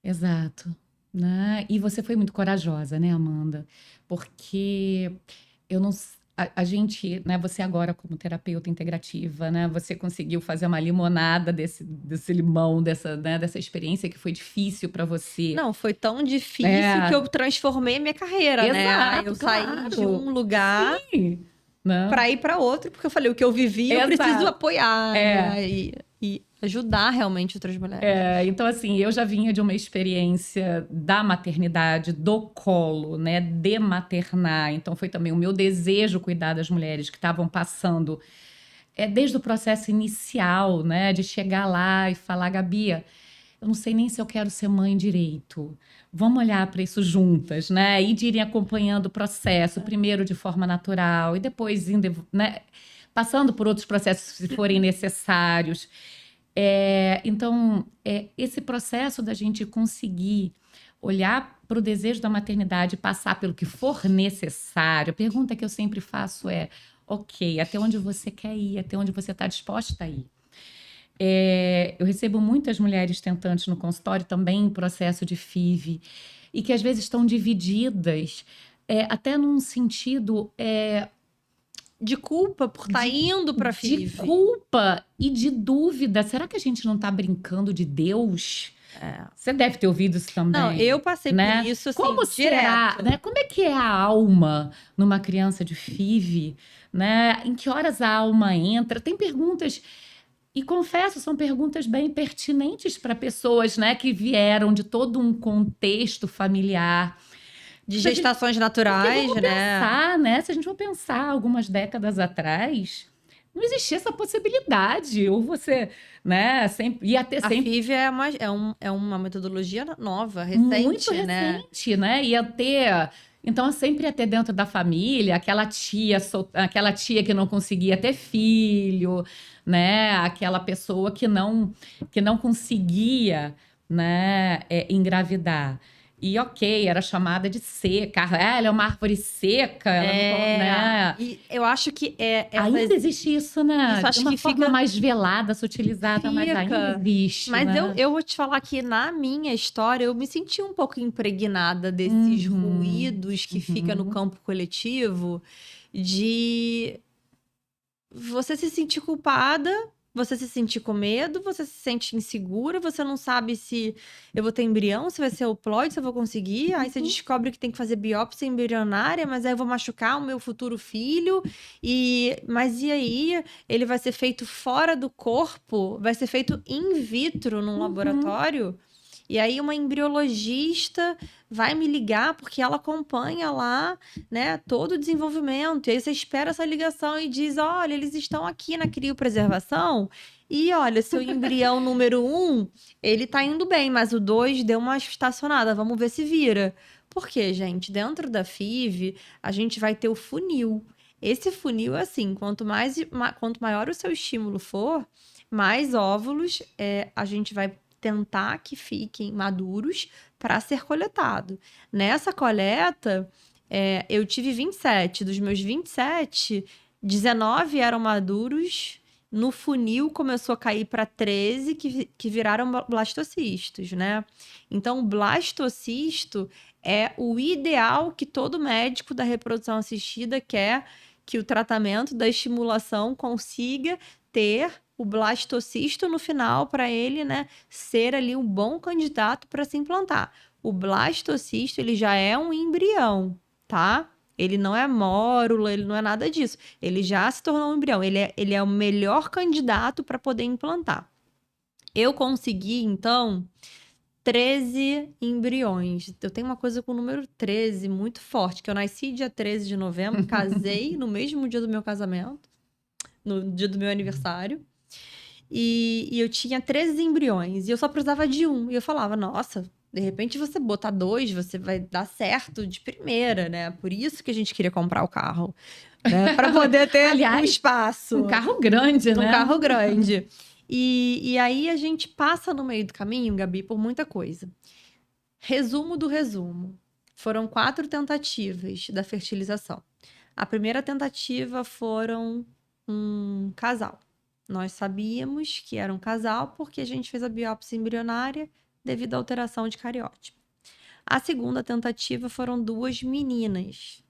Exato. Né? E você foi muito corajosa, né, Amanda? Porque eu não. A gente, né, você agora como terapeuta integrativa, né, você conseguiu fazer uma limonada desse limão, dessa experiência que foi difícil para você. Não, foi tão difícil que eu transformei minha carreira, né? Eu saí de um lugar para ir para outro, porque eu falei, o que eu vivi, eu preciso apoiar, né? E ajudar realmente outras mulheres. Então, assim, eu já vinha de uma experiência da maternidade, do colo, né, de maternar. Então, foi também o meu desejo cuidar das mulheres que estavam passando, desde o processo inicial, né, de chegar lá e falar, Gabi, eu não sei nem se eu quero ser mãe direito. Vamos olhar para isso juntas, né? E de irem acompanhando o processo, primeiro de forma natural e depois indo, né, passando por outros processos se forem necessários. Então, esse processo da gente conseguir olhar para o desejo da maternidade passar pelo que for necessário, a pergunta que eu sempre faço é: ok, até onde você quer ir, até onde você está disposta a ir? Eu recebo muitas mulheres tentantes no consultório também em processo de FIV e que às vezes estão divididas, até num sentido De culpa por estar indo pra de FIV. culpa e de dúvida. Será que a gente não está brincando de Deus? Você deve ter ouvido isso também. Não, eu passei né? por isso, assim, Como será, direto. né? Como é que é a alma numa criança de FIV, né? Em que horas a alma entra? Tem perguntas, e confesso, são perguntas bem pertinentes para pessoas, né, que vieram de todo um contexto familiar. De Se a gente- gestações Porque naturais, vamos né? pensar, né? Se a gente for pensar algumas décadas atrás, não existia essa possibilidade. Ou você, né, sempre, ia ter A sempre FIV é uma metodologia nova, muito recente, né? recente, né? Ia ter. Então, sempre ia ter dentro da família aquela tia que não conseguia ter filho, né? Aquela pessoa que não conseguia, né, engravidar. E ok, era chamada de seca. Ah, ela é uma árvore seca, ela não, né? E eu acho que Ainda existe isso, né? isso De acho uma que forma fica, mais velada, sutilizada, mas ainda fica. existe, Mas né? eu vou te falar que na minha história eu me senti um pouco impregnada desses Uhum, ruídos que fica no uhum. campo coletivo de você se sentir culpada, você se sentir com medo, você se sente insegura, você não sabe se eu vou ter embrião, se vai ser euploide, se eu vou conseguir. Aí você descobre que tem que fazer biópsia embrionária, mas aí eu vou machucar o meu futuro filho. Mas e aí? Ele vai ser feito fora do corpo? Vai ser feito in vitro num Uhum. laboratório? E aí uma embriologista vai me ligar porque ela acompanha lá, né, todo o desenvolvimento. E aí você espera essa ligação e diz: olha, eles estão aqui na criopreservação. E olha, seu embrião número 1, ele tá indo bem, mas o 2 deu uma estacionada. Vamos ver se vira. Porque, gente, dentro da FIV, a gente vai ter o funil. Esse funil é assim: quanto maior o seu estímulo for, mais óvulos a gente vai tentar que fiquem maduros para ser coletado. Nessa coleta, eu tive 27. Dos meus 27, 19 eram maduros. No funil começou a cair para 13 que viraram blastocistos, né? Então, o blastocisto é o ideal que todo médico da reprodução assistida quer que o tratamento da estimulação consiga ter o blastocisto no final para ele, né, ser ali um bom candidato para se implantar. O blastocisto, ele já é um embrião, tá? Ele não é mórula, ele não é nada disso. Ele já se tornou um embrião. Ele é o melhor candidato para poder implantar. Eu consegui, então, 13 embriões. Eu tenho uma coisa com o número 13 muito forte, que eu nasci dia 13 de novembro, casei no mesmo dia do meu casamento, no dia do meu aniversário. E eu tinha 13 embriões. E eu só precisava de um. E eu falava, nossa, de repente você botar 2, você vai dar certo de primeira, né? Por isso que a gente queria comprar o carro. Né? Para poder ter um Aliás, espaço. um carro grande, Um né? carro grande. E aí a gente passa no meio do caminho, Gabi, por muita coisa. Resumo do resumo. Foram 4 tentativas da fertilização. A primeira tentativa foram um casal. Nós sabíamos que era um casal porque a gente fez a biópsia embrionária devido à alteração de cariótipo. A segunda tentativa foram 2 meninas.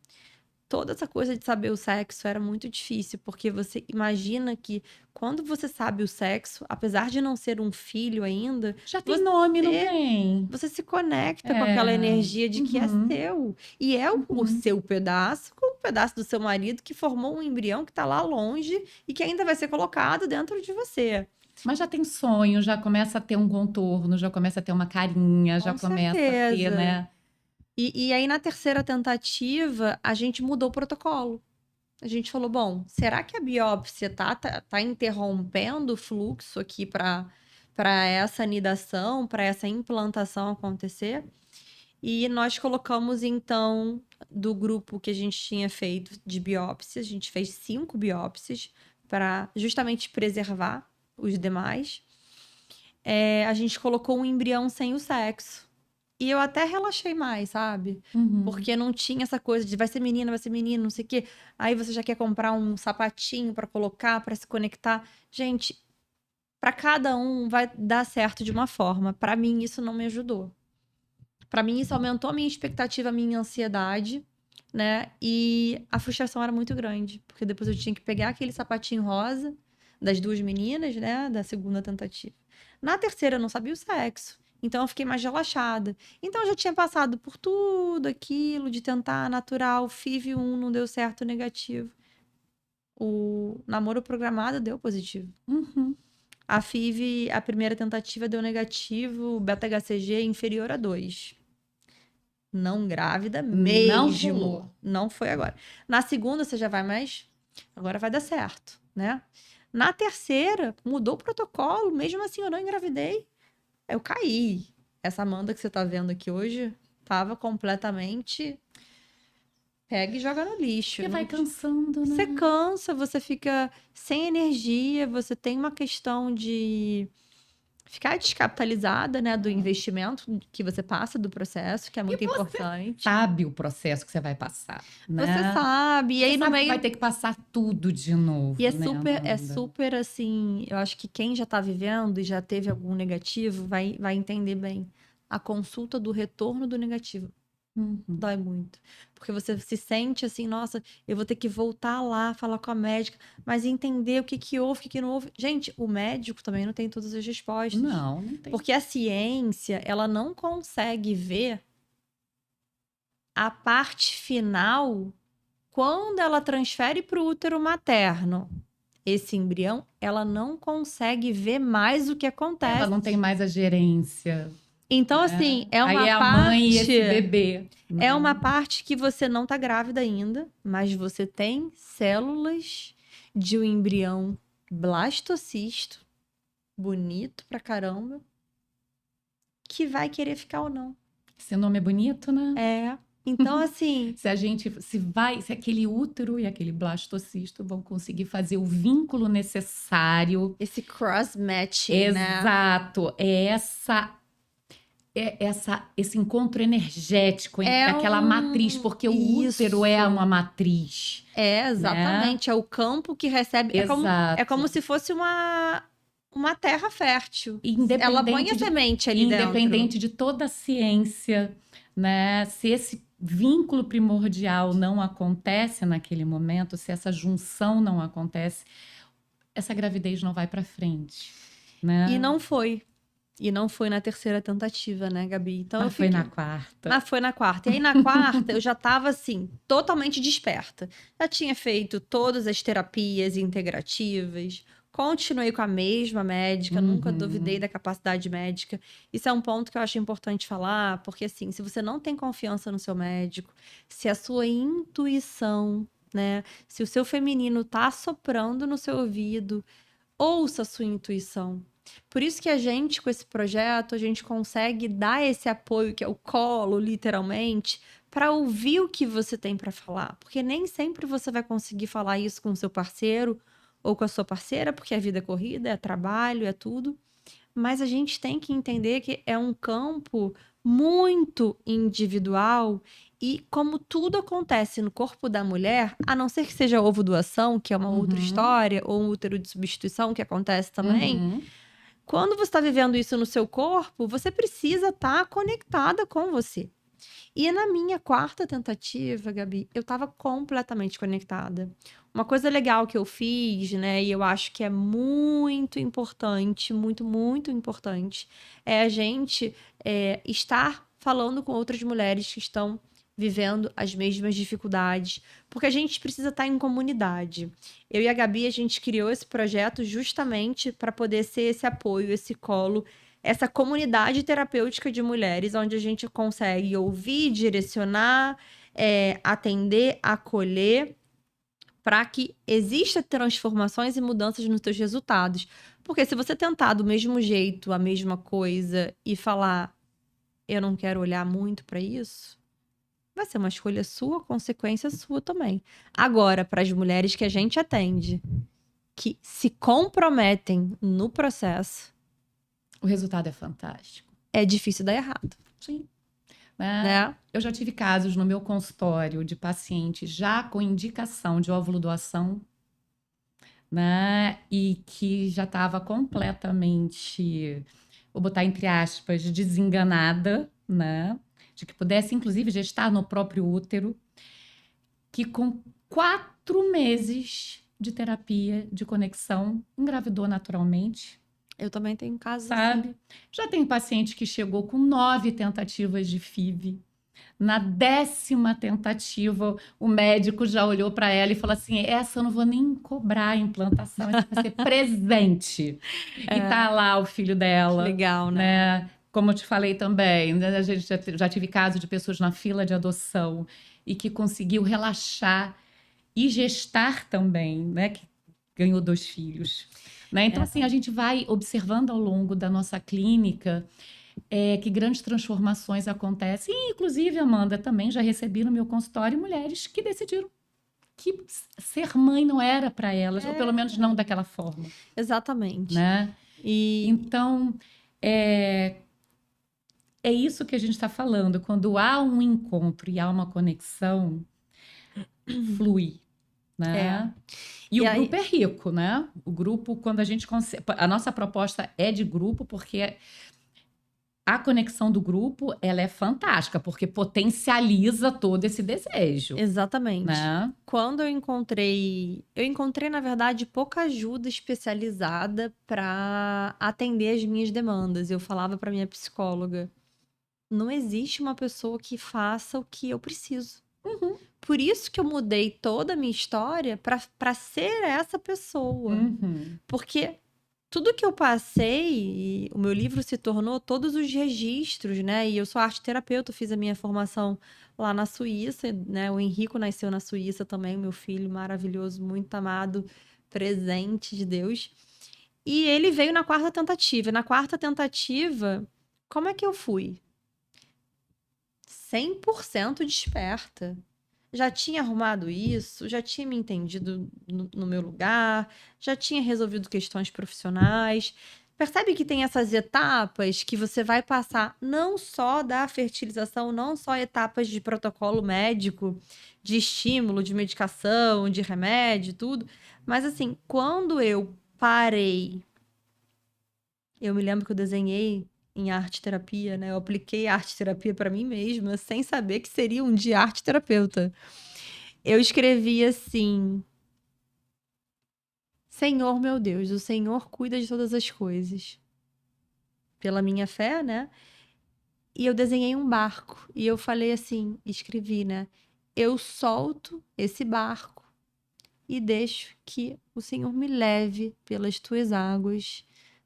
Toda essa coisa de saber o sexo era muito difícil, porque você imagina que quando você sabe o sexo, apesar de não ser um filho ainda, Já tem nome, não tem? você se conecta com aquela É. energia de que é Uhum, seu. E é o uhum. seu pedaço com o pedaço do seu marido que formou um embrião que está lá longe e que ainda vai ser colocado dentro de você. Mas já tem sonho, já começa a ter um contorno, já começa a ter uma carinha, já Com começa a ter, certeza. né? E aí, na terceira tentativa, a gente mudou o protocolo. A gente falou, bom, será que a biópsia tá interrompendo o fluxo aqui para essa anidação, para essa implantação acontecer? E nós colocamos, então, do grupo que a gente tinha feito de biópsias, a gente fez 5 biópsias para justamente preservar os demais. A gente colocou um embrião sem o sexo. E eu até relaxei mais, sabe? Uhum. Porque não tinha essa coisa de vai ser menino, não sei o quê. Aí você já quer comprar um sapatinho pra colocar, pra se conectar. Gente, pra cada um vai dar certo de uma forma. Pra mim, isso não me ajudou. Pra mim, isso aumentou a minha expectativa, a minha ansiedade, né? E a frustração era muito grande. Porque depois eu tinha que pegar aquele sapatinho rosa das duas meninas, né? Da segunda tentativa. Na terceira, eu não sabia o sexo. Então, eu fiquei mais relaxada. Então, eu já tinha passado por tudo aquilo de tentar natural. FIV1 não deu certo, negativo. O namoro programado deu positivo. Uhum. A FIV, a primeira tentativa deu negativo, beta-HCG inferior a 2. Não grávida Não mesmo. rolou. Não foi agora. Na segunda, você já vai mais. Agora vai dar certo, né? Na terceira, mudou o protocolo. Mesmo assim, eu não engravidei. Eu caí. Essa Amanda que você tá vendo aqui hoje tava completamente. Pega e joga no lixo. Porque vai cansando, né? Você cansa, você fica sem energia, você tem uma questão de ficar descapitalizada, né, do investimento que você passa do processo, que é muito importante. Sabe o processo que você vai passar, Você né? sabe, e Você aí no sabe que vai meio. ter que passar tudo de novo, E é né, é Amanda? super assim. Eu acho que quem já tá vivendo e já teve algum negativo vai entender bem. A consulta do retorno do negativo Uhum. dói muito. Porque você se sente assim, nossa, eu vou ter que voltar lá, falar com a médica, mas entender o que que houve, o que que não houve. Gente, o médico também não tem todas as respostas. Não tem. Porque a ciência, ela não consegue ver a parte final quando ela transfere para o útero materno esse embrião, ela não consegue ver mais o que Ela acontece. não tem mais a gerência, Então, né? assim, é Aí uma é a mãe e esse parte. bebê, É né? uma parte que você não tá grávida ainda, mas você tem células de um embrião blastocisto, bonito pra caramba, que vai querer ficar ou não. Esse nome é bonito, né? É. Então, assim, Se aquele útero e aquele blastocisto vão conseguir fazer o vínculo necessário. esse cross-matching, né? Exato, esse encontro energético entre É aquela matriz, porque o útero é Isso. uma matriz, É, né? exatamente. É o campo que recebe. É como Exato. se fosse uma terra fértil. Ela põe Independente a de, semente ali dentro. independente de toda a ciência, né? Se esse vínculo primordial não acontece naquele momento, se essa junção não acontece, essa gravidez não vai para frente, E né? não foi. E não foi na terceira tentativa, né, Gabi? Então eu Mas foi na fiquei. quarta. Mas foi na quarta. E aí, na quarta, eu já tava, assim, totalmente desperta. Já tinha feito todas as terapias integrativas. Continuei com a mesma médica, nunca duvidei Uhum. da capacidade médica. Isso é um ponto que eu acho importante falar, porque, assim, se você não tem confiança no seu médico, se a sua intuição, né, se o seu feminino tá soprando no seu ouvido, ouça a sua intuição. Por isso que a gente, com esse projeto, a gente consegue dar esse apoio, que é o colo, literalmente, para ouvir o que você tem para falar. Porque nem sempre você vai conseguir falar isso com o seu parceiro ou com a sua parceira, porque a vida é corrida, é trabalho, é tudo. Mas a gente tem que entender que é um campo muito individual e como tudo acontece no corpo da mulher, a não ser que seja ovo doação, que é uma outra Uhum. história, ou um útero de substituição, que acontece também, Uhum. quando você está vivendo isso no seu corpo, você precisa estar conectada com você. E na minha quarta tentativa, Gabi, eu estava completamente conectada. Uma coisa legal que eu fiz, né, e eu acho que é muito importante, muito, muito importante, é a gente estar falando com outras mulheres que estão vivendo as mesmas dificuldades, porque a gente precisa estar em comunidade. Eu e a Gabi, a gente criou esse projeto justamente para poder ser esse apoio, esse colo, essa comunidade terapêutica de mulheres, onde a gente consegue ouvir, direcionar, atender, acolher, para que exista transformações e mudanças nos seus resultados. Porque se você tentar do mesmo jeito, a mesma coisa, e falar, eu não quero olhar muito para isso, vai ser uma escolha sua, consequência sua também. Agora, para as mulheres que a gente atende, que se comprometem no processo, O resultado é fantástico. é difícil dar errado. Sim. né? Eu já tive casos no meu consultório de pacientes já com indicação de óvulo doação, né? E que já estava completamente, vou botar entre aspas, desenganada, né? De que pudesse, inclusive, gestar no próprio útero, que com 4 meses de terapia de conexão engravidou naturalmente, Eu também tenho casos assim. sabe? Já tem paciente que chegou com 9 tentativas de FIV. Na 10ª tentativa, o médico já olhou para ela e falou assim: essa eu não vou nem cobrar a implantação, essa vai ser presente. E tá lá o filho Que dela, legal, né? né? Como eu te falei também, né? A gente já tive caso de pessoas na fila de adoção e que conseguiu relaxar e gestar também, né? Que ganhou 2 filhos. Né? Então, assim, a gente vai observando ao longo da nossa clínica que grandes transformações acontecem. E, inclusive, Amanda, também já recebi no meu consultório mulheres que decidiram que ser mãe não era para elas, ou pelo menos não daquela forma. Exatamente. Né? E Então, é isso que a gente está falando. Quando há um encontro e há uma conexão, flui. Né? E o grupo é rico, né? O grupo, quando a gente consegue. A nossa proposta é de grupo, porque a conexão do grupo ela é fantástica, porque potencializa todo esse desejo. exatamente. Né? Quando eu encontrei, na verdade, pouca ajuda especializada para atender as minhas demandas. Eu falava para minha psicóloga, não existe uma pessoa que faça o que eu preciso. Uhum. Por isso que eu mudei toda a minha história para ser essa pessoa. Uhum. Porque tudo que eu passei, o meu livro se tornou todos os registros, né? E eu sou arte terapeuta, fiz a minha formação lá na Suíça, né? O Henrico nasceu na Suíça também, meu filho maravilhoso, muito amado, presente de Deus. E ele veio na 4ª tentativa. Na 4ª tentativa, como é que eu fui? 100% desperta. Já tinha arrumado isso, já tinha me entendido no meu lugar, já tinha resolvido questões profissionais. Percebe que tem essas etapas que você vai passar não só da fertilização, não só etapas de protocolo médico, de estímulo, de medicação, de remédio, tudo. Mas assim, quando eu parei, eu me lembro que eu desenhei em arte terapia, né? Eu apliquei arte terapia para mim mesma, sem saber que seria um dia arte terapeuta. Eu escrevi assim: Senhor meu Deus, o Senhor cuida de todas as coisas. Pela minha fé, né? E eu desenhei um barco. E eu falei assim, escrevi, né? Eu solto esse barco e deixo que o Senhor me leve pelas tuas águas.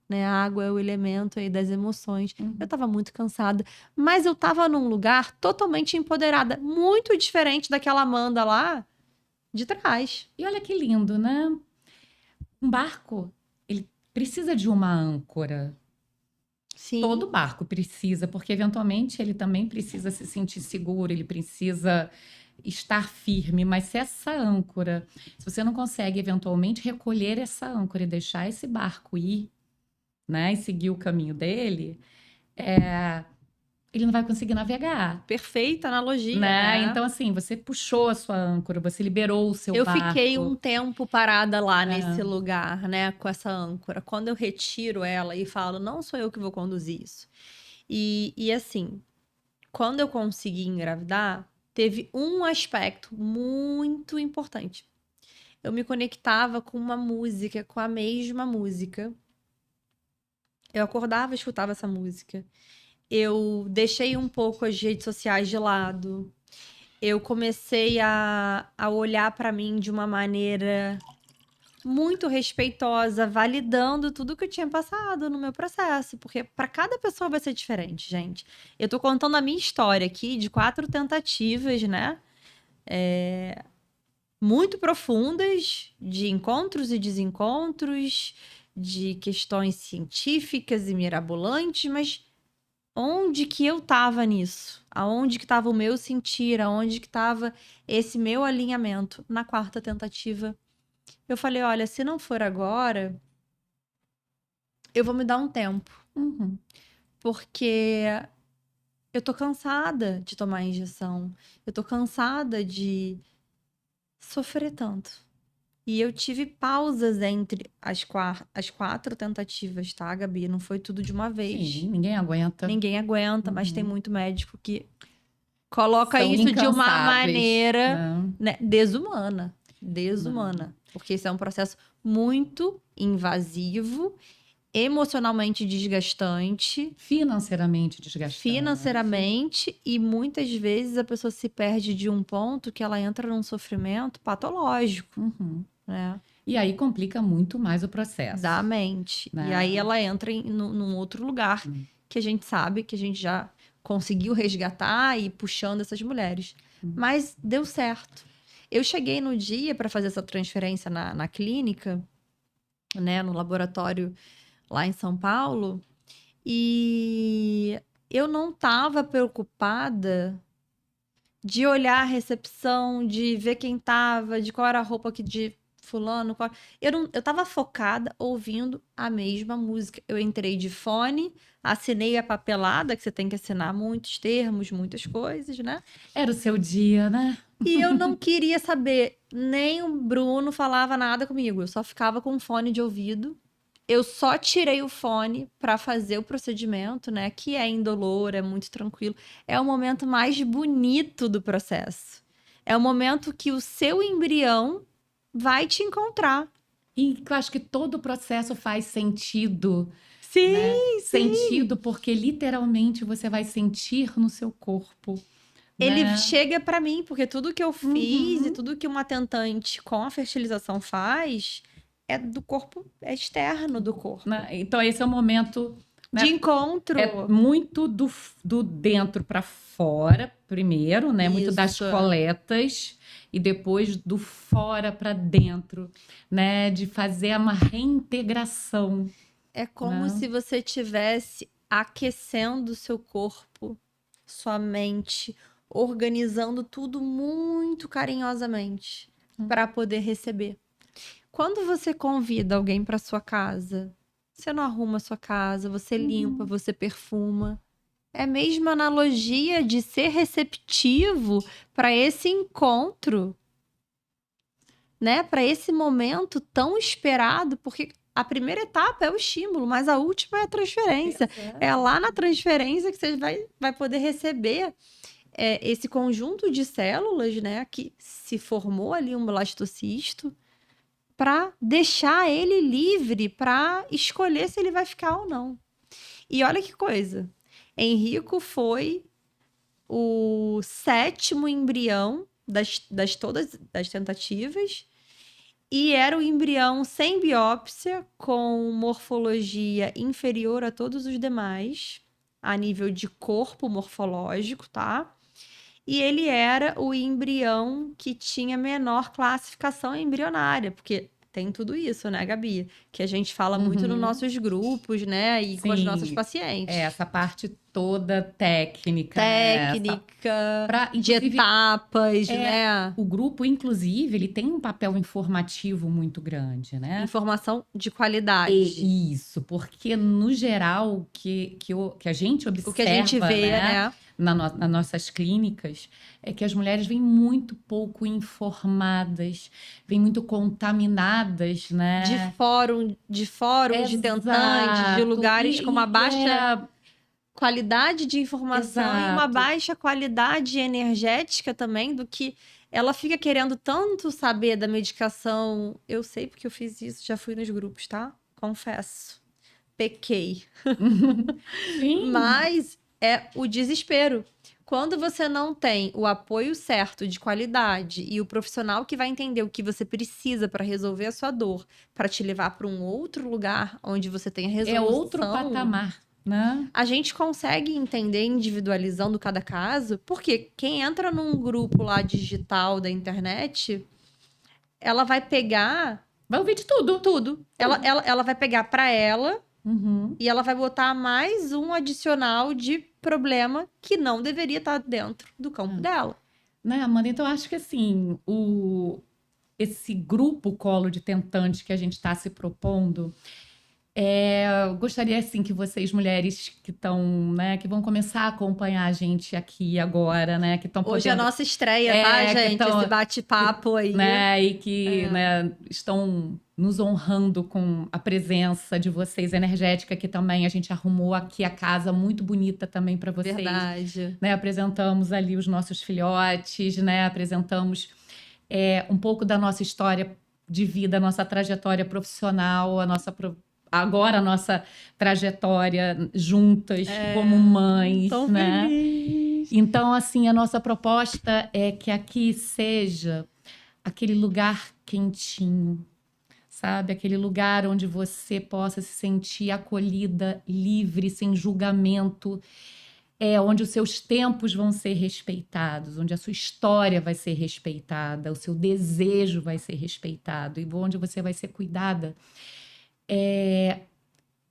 Né? A água é o elemento aí das emoções. Eu tava muito cansada, mas eu tava num lugar totalmente empoderada, muito diferente daquela Amanda lá de trás. E olha que lindo, né? Um barco, ele precisa de uma âncora. Sim. Todo barco precisa, porque eventualmente ele também precisa se sentir seguro, ele precisa estar firme, mas se essa âncora, se você não consegue eventualmente recolher essa âncora e deixar esse barco ir, né, e seguir o caminho dele, ele não vai conseguir navegar. Perfeita analogia, Né? né? Então, assim, você puxou a sua âncora, você liberou o seu Eu barco. fiquei um tempo parada lá nesse lugar, né, com essa âncora. Quando eu retiro ela e falo, não sou eu que vou conduzir isso. E assim, quando eu consegui engravidar, teve um aspecto muito importante. Eu me conectava com uma música, com a mesma música. Eu acordava e escutava essa música. Eu deixei um pouco as redes sociais de lado. Eu comecei a olhar para mim de uma maneira muito respeitosa, validando tudo que eu tinha passado no meu processo, porque para cada pessoa vai ser diferente, gente. Eu tô contando a minha história aqui de 4 tentativas, né? Muito profundas, de encontros e desencontros, de questões científicas e mirabolantes, mas onde que eu tava nisso? Aonde que tava o meu sentir? Aonde que tava esse meu alinhamento? Na 4ª tentativa, eu falei, olha, se não for agora, eu vou me dar um tempo. Uhum. Porque eu tô cansada de tomar injeção. Eu tô cansada de sofrer tanto. E eu tive pausas entre as 4 tentativas, tá, Gabi? Não foi tudo de uma Sim, vez. ninguém aguenta. Ninguém aguenta, mas tem Uhum. muito médico que coloca São isso de uma incansáveis, maneira, né? né, desumana. Não. Desumana. Porque isso é um processo muito invasivo, emocionalmente desgastante, Financeiramente desgastante. financeiramente, e muitas vezes a pessoa se perde de um ponto que ela entra num sofrimento patológico, Uhum. né? E aí complica muito mais o Da processo, mente. E aí né? ela entra num outro lugar Hum. que a gente sabe que a gente já conseguiu resgatar e ir puxando essas mulheres. Mas deu certo. Eu cheguei no dia para fazer essa transferência na clínica, né, no laboratório lá em São Paulo, e eu não estava preocupada de olhar a recepção, de ver quem tava, de qual era a roupa que de fulano, eu não, eu tava focada ouvindo a mesma música. Eu entrei de fone, assinei a papelada, que você tem que assinar muitos termos, muitas coisas, né? Era o seu dia, né? E eu não queria saber, nem o Bruno falava nada comigo, eu só ficava com fone de ouvido. Eu só tirei o fone para fazer o procedimento, né? Que é indolor, é muito tranquilo. É o momento mais bonito do processo. É o momento que o seu embrião vai te encontrar. E eu acho que todo o processo faz sentido, né? Sim, sim. Sentido porque literalmente você vai sentir no seu corpo, Ele né? chega para mim, porque tudo que eu fiz e Uhum. tudo que uma tentante com a fertilização faz é do corpo, é externo do corpo. Né? Então esse é o momento, De né? É encontro. muito do dentro para fora, primeiro, né? Muito das Isso. coletas e depois do fora para dentro, né? De fazer uma reintegração, É como né? se você estivesse aquecendo o seu corpo, sua mente, organizando tudo muito carinhosamente para poder receber. Quando você convida alguém para sua casa, você não arruma a sua casa, você limpa, Uhum. você perfuma. É a mesma analogia de ser receptivo para esse encontro, né? Para esse momento tão esperado, porque a primeira etapa é o estímulo, mas a última é a transferência. É lá na transferência que você vai poder receber esse conjunto de células, né? Que se formou ali um blastocisto, para deixar ele livre para escolher se ele vai ficar ou não. E olha que coisa. Henrico foi o 7º embrião das todas das tentativas. E era o embrião sem biópsia, com morfologia inferior a todos os demais, a nível de corpo morfológico, tá? E ele era o embrião que tinha menor classificação embrionária, porque tem tudo isso, né, Gabi? Que a gente fala muito nos Uhum. nossos grupos, né? E com as nossas Sim, pacientes. essa parte toda técnica, né? Essa, Técnica, de inclusive, etapas, né? o grupo, inclusive, ele tem um papel informativo muito grande, né? Informação de qualidade. E isso, porque no geral que a gente O que a gente observa, vê, né, né? nas nossas clínicas, é que as mulheres vêm muito pouco informadas, vêm muito contaminadas, né? De fórum de tentantes, de Exato. lugares com uma baixa É, qualidade de informação e uma exato. baixa qualidade energética também, do que ela fica querendo tanto saber da medicação. Eu sei porque eu fiz isso, já fui nos grupos, tá? Confesso. Pequei. Sim, Mas é o desespero. Quando você não tem o apoio certo de qualidade e o profissional que vai entender o que você precisa para resolver a sua dor, para te levar para um outro lugar onde você tem a é outro resolução, patamar, né? a gente consegue entender individualizando cada caso, porque quem entra num grupo lá digital da internet, ela vai pegar Vai ouvir de tudo. tudo. Ela vai pegar para ela Uhum. e ela vai botar mais um adicional de problema que não deveria estar dentro do campo dela. Né, Amanda? Então, eu acho que assim, esse grupo colo de tentantes que a gente está se propondo Eu gostaria, assim, que vocês, mulheres que estão, né, que vão começar a acompanhar a gente aqui agora, né, que estão Hoje é a podendo, nossa estreia, tá, que gente? Esse estão, bate-papo aí. né, e que, É, né, estão nos honrando com a presença de vocês energética, que também a gente arrumou aqui a casa muito bonita também para vocês, verdade. né, apresentamos ali os nossos filhotes, né, apresentamos um pouco da nossa história de vida, a nossa trajetória profissional, agora a nossa trajetória juntas como mães, Tão né? feliz. Então, assim, a nossa proposta é que aqui seja aquele lugar quentinho, sabe? Aquele lugar onde você possa se sentir acolhida, livre, sem julgamento, onde os seus tempos vão ser respeitados, onde a sua história vai ser respeitada, o seu desejo vai ser respeitado e onde você vai ser cuidada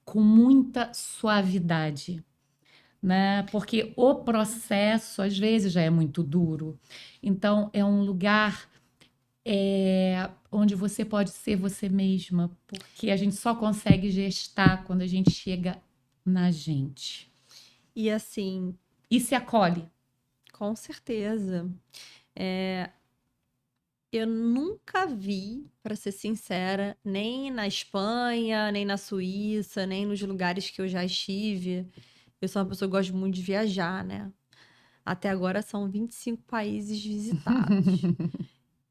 com muita suavidade, né? Porque o processo às vezes já é muito duro. Então é um lugar onde você pode ser você mesma, porque a gente só consegue gestar quando a gente chega na gente E assim, e se acolhe. com certeza. Eu nunca vi, para ser sincera, nem na Espanha, nem na Suíça, nem nos lugares que eu já estive. Eu sou uma pessoa que gosta muito de viajar, né? Até agora são 25 países visitados.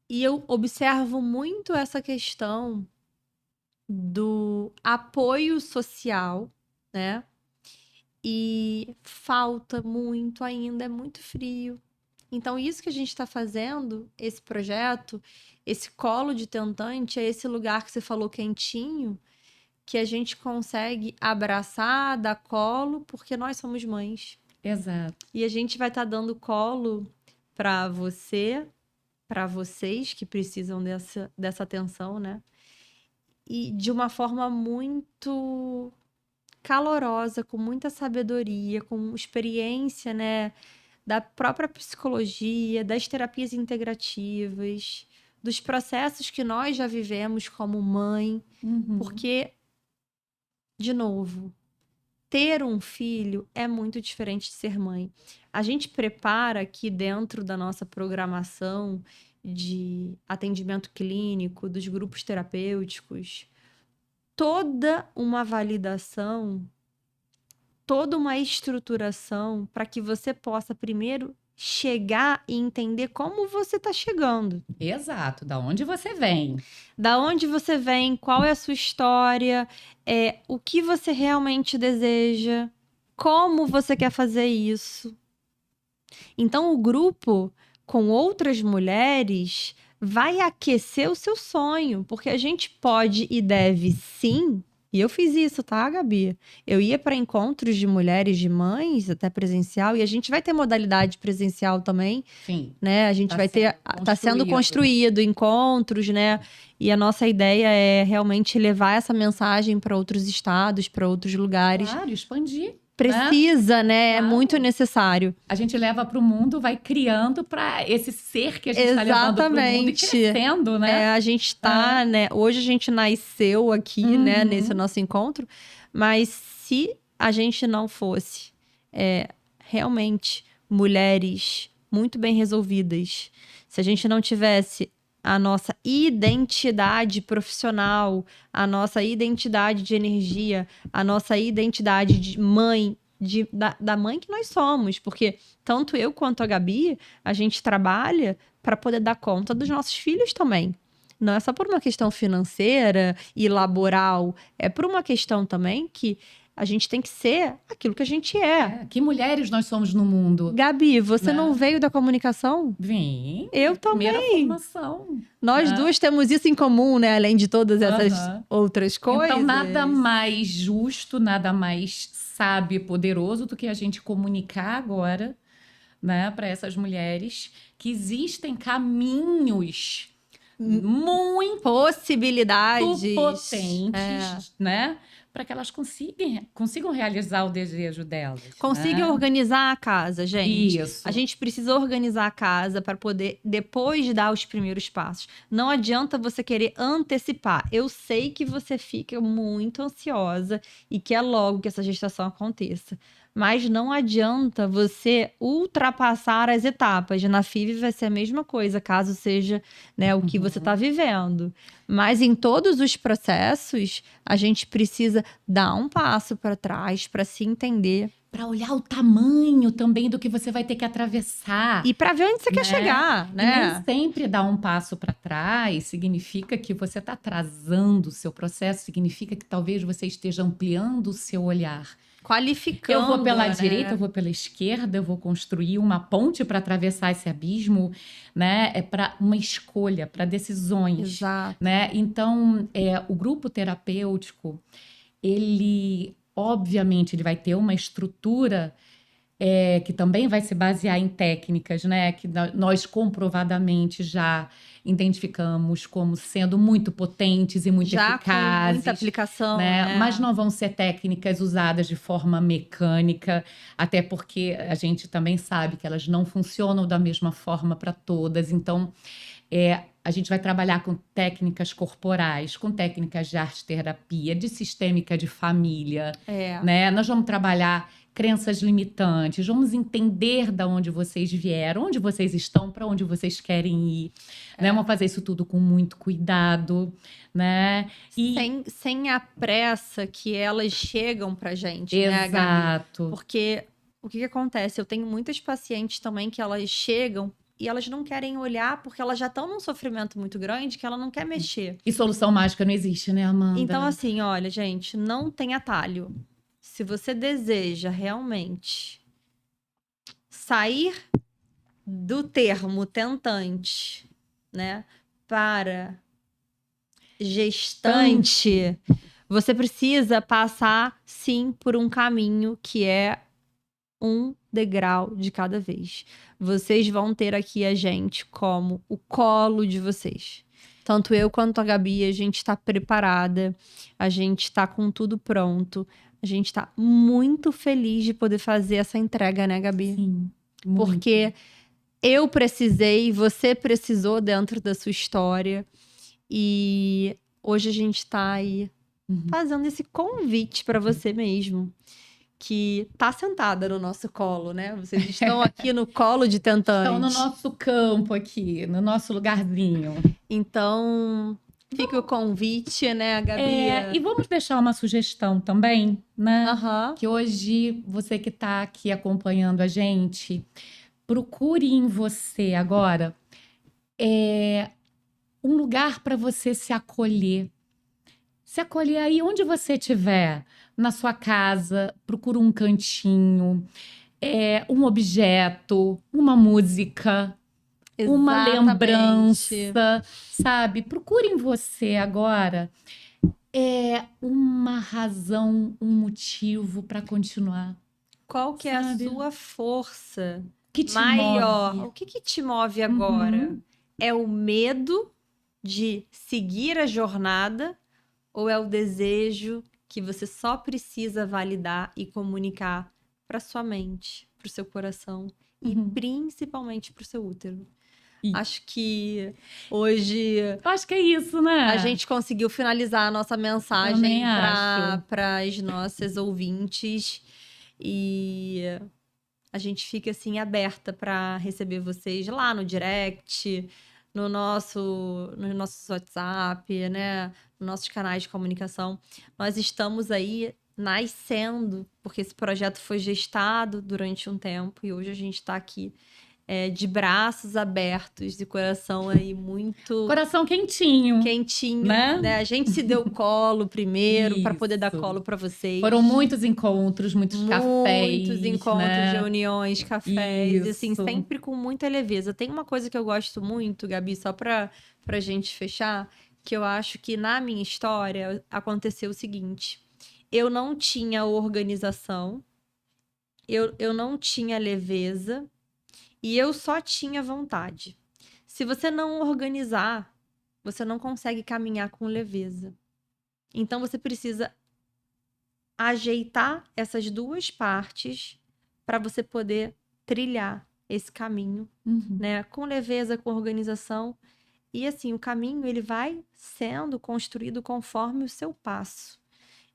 E eu observo muito essa questão do apoio social, né? E falta muito ainda, é muito frio. Então, isso que a gente está fazendo, esse projeto, esse colo de tentante, é esse lugar que você falou quentinho, que a gente consegue abraçar, dar colo, porque nós somos mães. Exato. E a gente vai estar dando colo para você, para vocês que precisam dessa atenção, né? E de uma forma muito calorosa, com muita sabedoria, com experiência, né? Da própria psicologia, das terapias integrativas, dos processos que nós já vivemos como mãe, porque, de novo, ter um filho é muito diferente de ser mãe. A gente prepara aqui dentro da nossa programação de atendimento clínico, dos grupos terapêuticos, toda uma validação, toda uma estruturação para que você possa primeiro chegar e entender como você está chegando. Exato, da onde você vem. Da onde você vem, qual é a sua história, o que você realmente deseja, como você quer fazer isso. Então, o grupo com outras mulheres vai aquecer o seu sonho, porque a gente pode e deve sim. E eu fiz isso, tá, Gabi? Eu ia para encontros de mulheres, de mães, até presencial, e a gente vai ter modalidade presencial também, Sim, né? A gente tá vai ter, sendo tá sendo construído. construído encontros, né? E a nossa ideia é realmente levar essa mensagem para outros estados, para outros lugares. Claro, expandir, né? Precisa, né? É muito Claro. necessário. A gente leva para o mundo, vai criando para esse ser que a gente está levando para o mundo e Exatamente. crescendo, né? A gente tá, né? Hoje a gente nasceu aqui, né? Nesse nosso encontro. Mas se a gente não fosse realmente mulheres muito bem resolvidas, se a gente não tivesse a nossa identidade profissional, a nossa identidade de energia, a nossa identidade de mãe, da mãe que nós somos, porque tanto eu quanto a Gabi, a gente trabalha para poder dar conta dos nossos filhos também. Não é só por uma questão financeira e laboral, é por uma questão também que a gente tem que ser aquilo que a gente é. Que mulheres nós somos no mundo. Gabi, você né? não veio da comunicação? Vim. Eu Primeira também. formação. Nós duas temos isso em comum, né? Além de todas essas outras coisas. Então, nada mais justo, nada mais sábio e poderoso do que a gente comunicar agora, né, para essas mulheres que existem caminhos muito possibilidades potentes, né, para que elas consigam realizar o desejo delas, Consiga né? organizar a casa, gente. Isso. A gente precisa organizar a casa para poder depois dar os primeiros passos. Não adianta você querer antecipar. Eu sei que você fica muito ansiosa e quer logo que essa gestação aconteça. Mas não adianta você ultrapassar as etapas. Na FIV vai ser a mesma coisa, caso seja, né, o que você está vivendo. Mas em todos os processos, a gente precisa dar um passo para trás para se entender Para olhar o tamanho também do que você vai ter que atravessar, e para ver onde você quer né? chegar, E nem né? sempre dar um passo para trás significa que você está atrasando o seu processo, significa que talvez você esteja ampliando o seu olhar. Eu vou Qualificando, pela né? direita, eu vou pela esquerda, eu vou construir uma ponte para atravessar esse abismo, né? É para uma escolha, para decisões, Exato. né? Então, o grupo terapêutico, ele, obviamente, ele vai ter uma estrutura que também vai se basear em técnicas, né? Que nós comprovadamente já identificamos como sendo muito potentes e muito Já com muita eficazes, aplicação, né? né? Mas não vão ser técnicas usadas de forma mecânica, até porque a gente também sabe que elas não funcionam da mesma forma para todas. Então, a gente vai trabalhar com técnicas corporais, com técnicas de arte-terapia, de sistêmica de família, né? Nós vamos trabalhar crenças limitantes, vamos entender de onde vocês vieram, onde vocês estão, para onde vocês querem ir, né? Vamos fazer isso tudo com muito cuidado, né? Sem a pressa que elas chegam pra gente, né, Gabi? Exato. Porque o que acontece? Eu tenho muitas pacientes também que elas chegam e elas não querem olhar porque elas já estão num sofrimento muito grande que ela não quer mexer. E solução mágica não existe, né, Amanda? Então, assim, olha, gente, não tem atalho. Se você deseja realmente sair do termo tentante, né, para gestante, você precisa passar, sim, por um caminho que é um degrau de cada vez. Vocês vão ter aqui a gente como o colo de vocês. Tanto eu quanto a Gabi, a gente está preparada, a gente está com tudo pronto. A gente está muito feliz de poder fazer essa entrega, né, Gabi? Sim, muito. Porque eu precisei, você precisou dentro da sua história. E hoje a gente está aí fazendo esse convite para você mesmo, que tá sentada no nosso colo, né? Vocês estão aqui no colo de tentante. Estão no nosso campo aqui, no nosso lugarzinho. Então, fica o convite, né, Gabi? E vamos deixar uma sugestão também, né? Aham. Que hoje, você que está aqui acompanhando a gente, procure em você agora um lugar para você se acolher. Se acolher aí onde você estiver, na sua casa, procura um cantinho, um objeto, uma música, uma Exatamente. lembrança, sabe? Procure em você agora uma razão, um motivo para continuar. Qual que é a Sabe? sua força Que te maior? move. O que te move agora? É o medo de seguir a jornada ou é o desejo que você só precisa validar e comunicar para sua mente, para o seu coração e principalmente para o seu útero? Acho que hoje Acho que é isso, né? a gente conseguiu finalizar a nossa mensagem para as nossas ouvintes e a gente fica assim aberta para receber vocês lá no direct, no nosso WhatsApp, né, nos nossos canais de comunicação. Nós estamos aí nascendo, porque esse projeto foi gestado durante um tempo e hoje a gente está aqui de braços abertos, de coração aí muito... Coração quentinho. Quentinho, né? A gente se deu colo primeiro para poder dar colo para vocês. Foram muitos encontros, muitos cafés. Muitos encontros, né? reuniões, cafés, Isso. assim, sempre com muita leveza. Tem uma coisa que eu gosto muito, Gabi, só pra gente fechar, que eu acho que na minha história aconteceu o seguinte: eu não tinha organização, eu não tinha leveza e eu só tinha vontade. Se você não organizar, você não consegue caminhar com leveza. Então você precisa ajeitar essas duas partes para você poder trilhar esse caminho, né? Com leveza, com organização. E assim, o caminho ele vai sendo construído conforme o seu passo.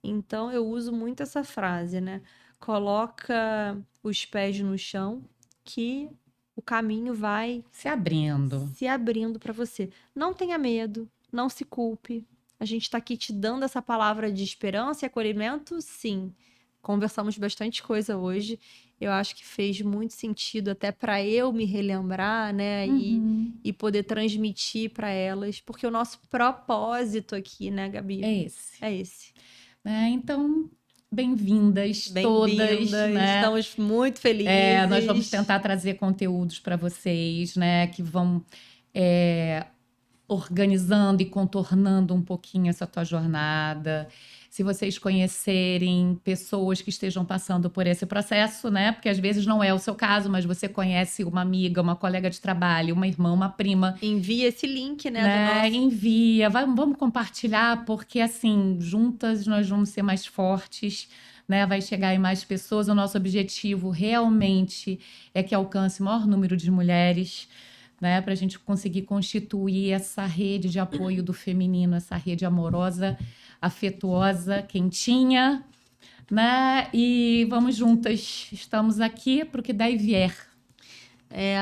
Então eu uso muito essa frase, né? Coloca os pés no chão que o caminho vai Se abrindo. se abrindo para você. Não tenha medo, não se culpe. A gente está aqui te dando essa palavra de esperança e acolhimento, sim. Conversamos bastante coisa hoje. Eu acho que fez muito sentido até para eu me relembrar, né? E poder transmitir para elas, porque o nosso propósito aqui, né, Gabi? É esse. É esse. Então, bem-vindas todas, Bem-vindas, né? estamos muito felizes. Nós vamos tentar trazer conteúdos para vocês, né? Que vão organizando e contornando um pouquinho essa tua jornada. Se vocês conhecerem pessoas que estejam passando por esse processo, né? Porque às vezes não é o seu caso, mas você conhece uma amiga, uma colega de trabalho, uma irmã, uma prima. Envia esse link, né? Né? Envia, vamos compartilhar, porque assim, juntas nós vamos ser mais fortes, né? Vai chegar em mais pessoas. O nosso objetivo realmente é que alcance o maior número de mulheres, né? Para a gente conseguir constituir essa rede de apoio do feminino, essa rede amorosa, afetuosa, quentinha, né? E vamos juntas, estamos aqui para o que der e vier.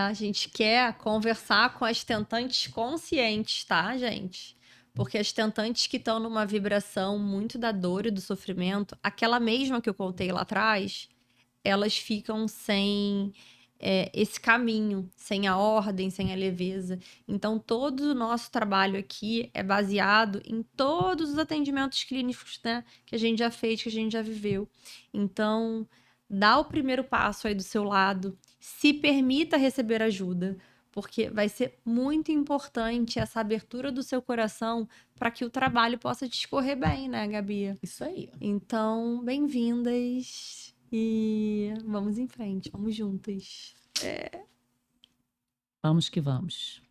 A gente quer conversar com as tentantes conscientes, tá, gente? Porque as tentantes que estão numa vibração muito da dor e do sofrimento, aquela mesma que eu contei lá atrás, elas ficam sem esse caminho, sem a ordem, sem a leveza. Então, todo o nosso trabalho aqui é baseado em todos os atendimentos clínicos, né, que a gente já fez, que a gente já viveu. Então, dá o primeiro passo aí do seu lado, se permita receber ajuda, porque vai ser muito importante essa abertura do seu coração para que o trabalho possa discorrer bem, né, Gabi? Isso aí. Então, bem-vindas e vamos em frente, vamos juntas. Vamos que vamos.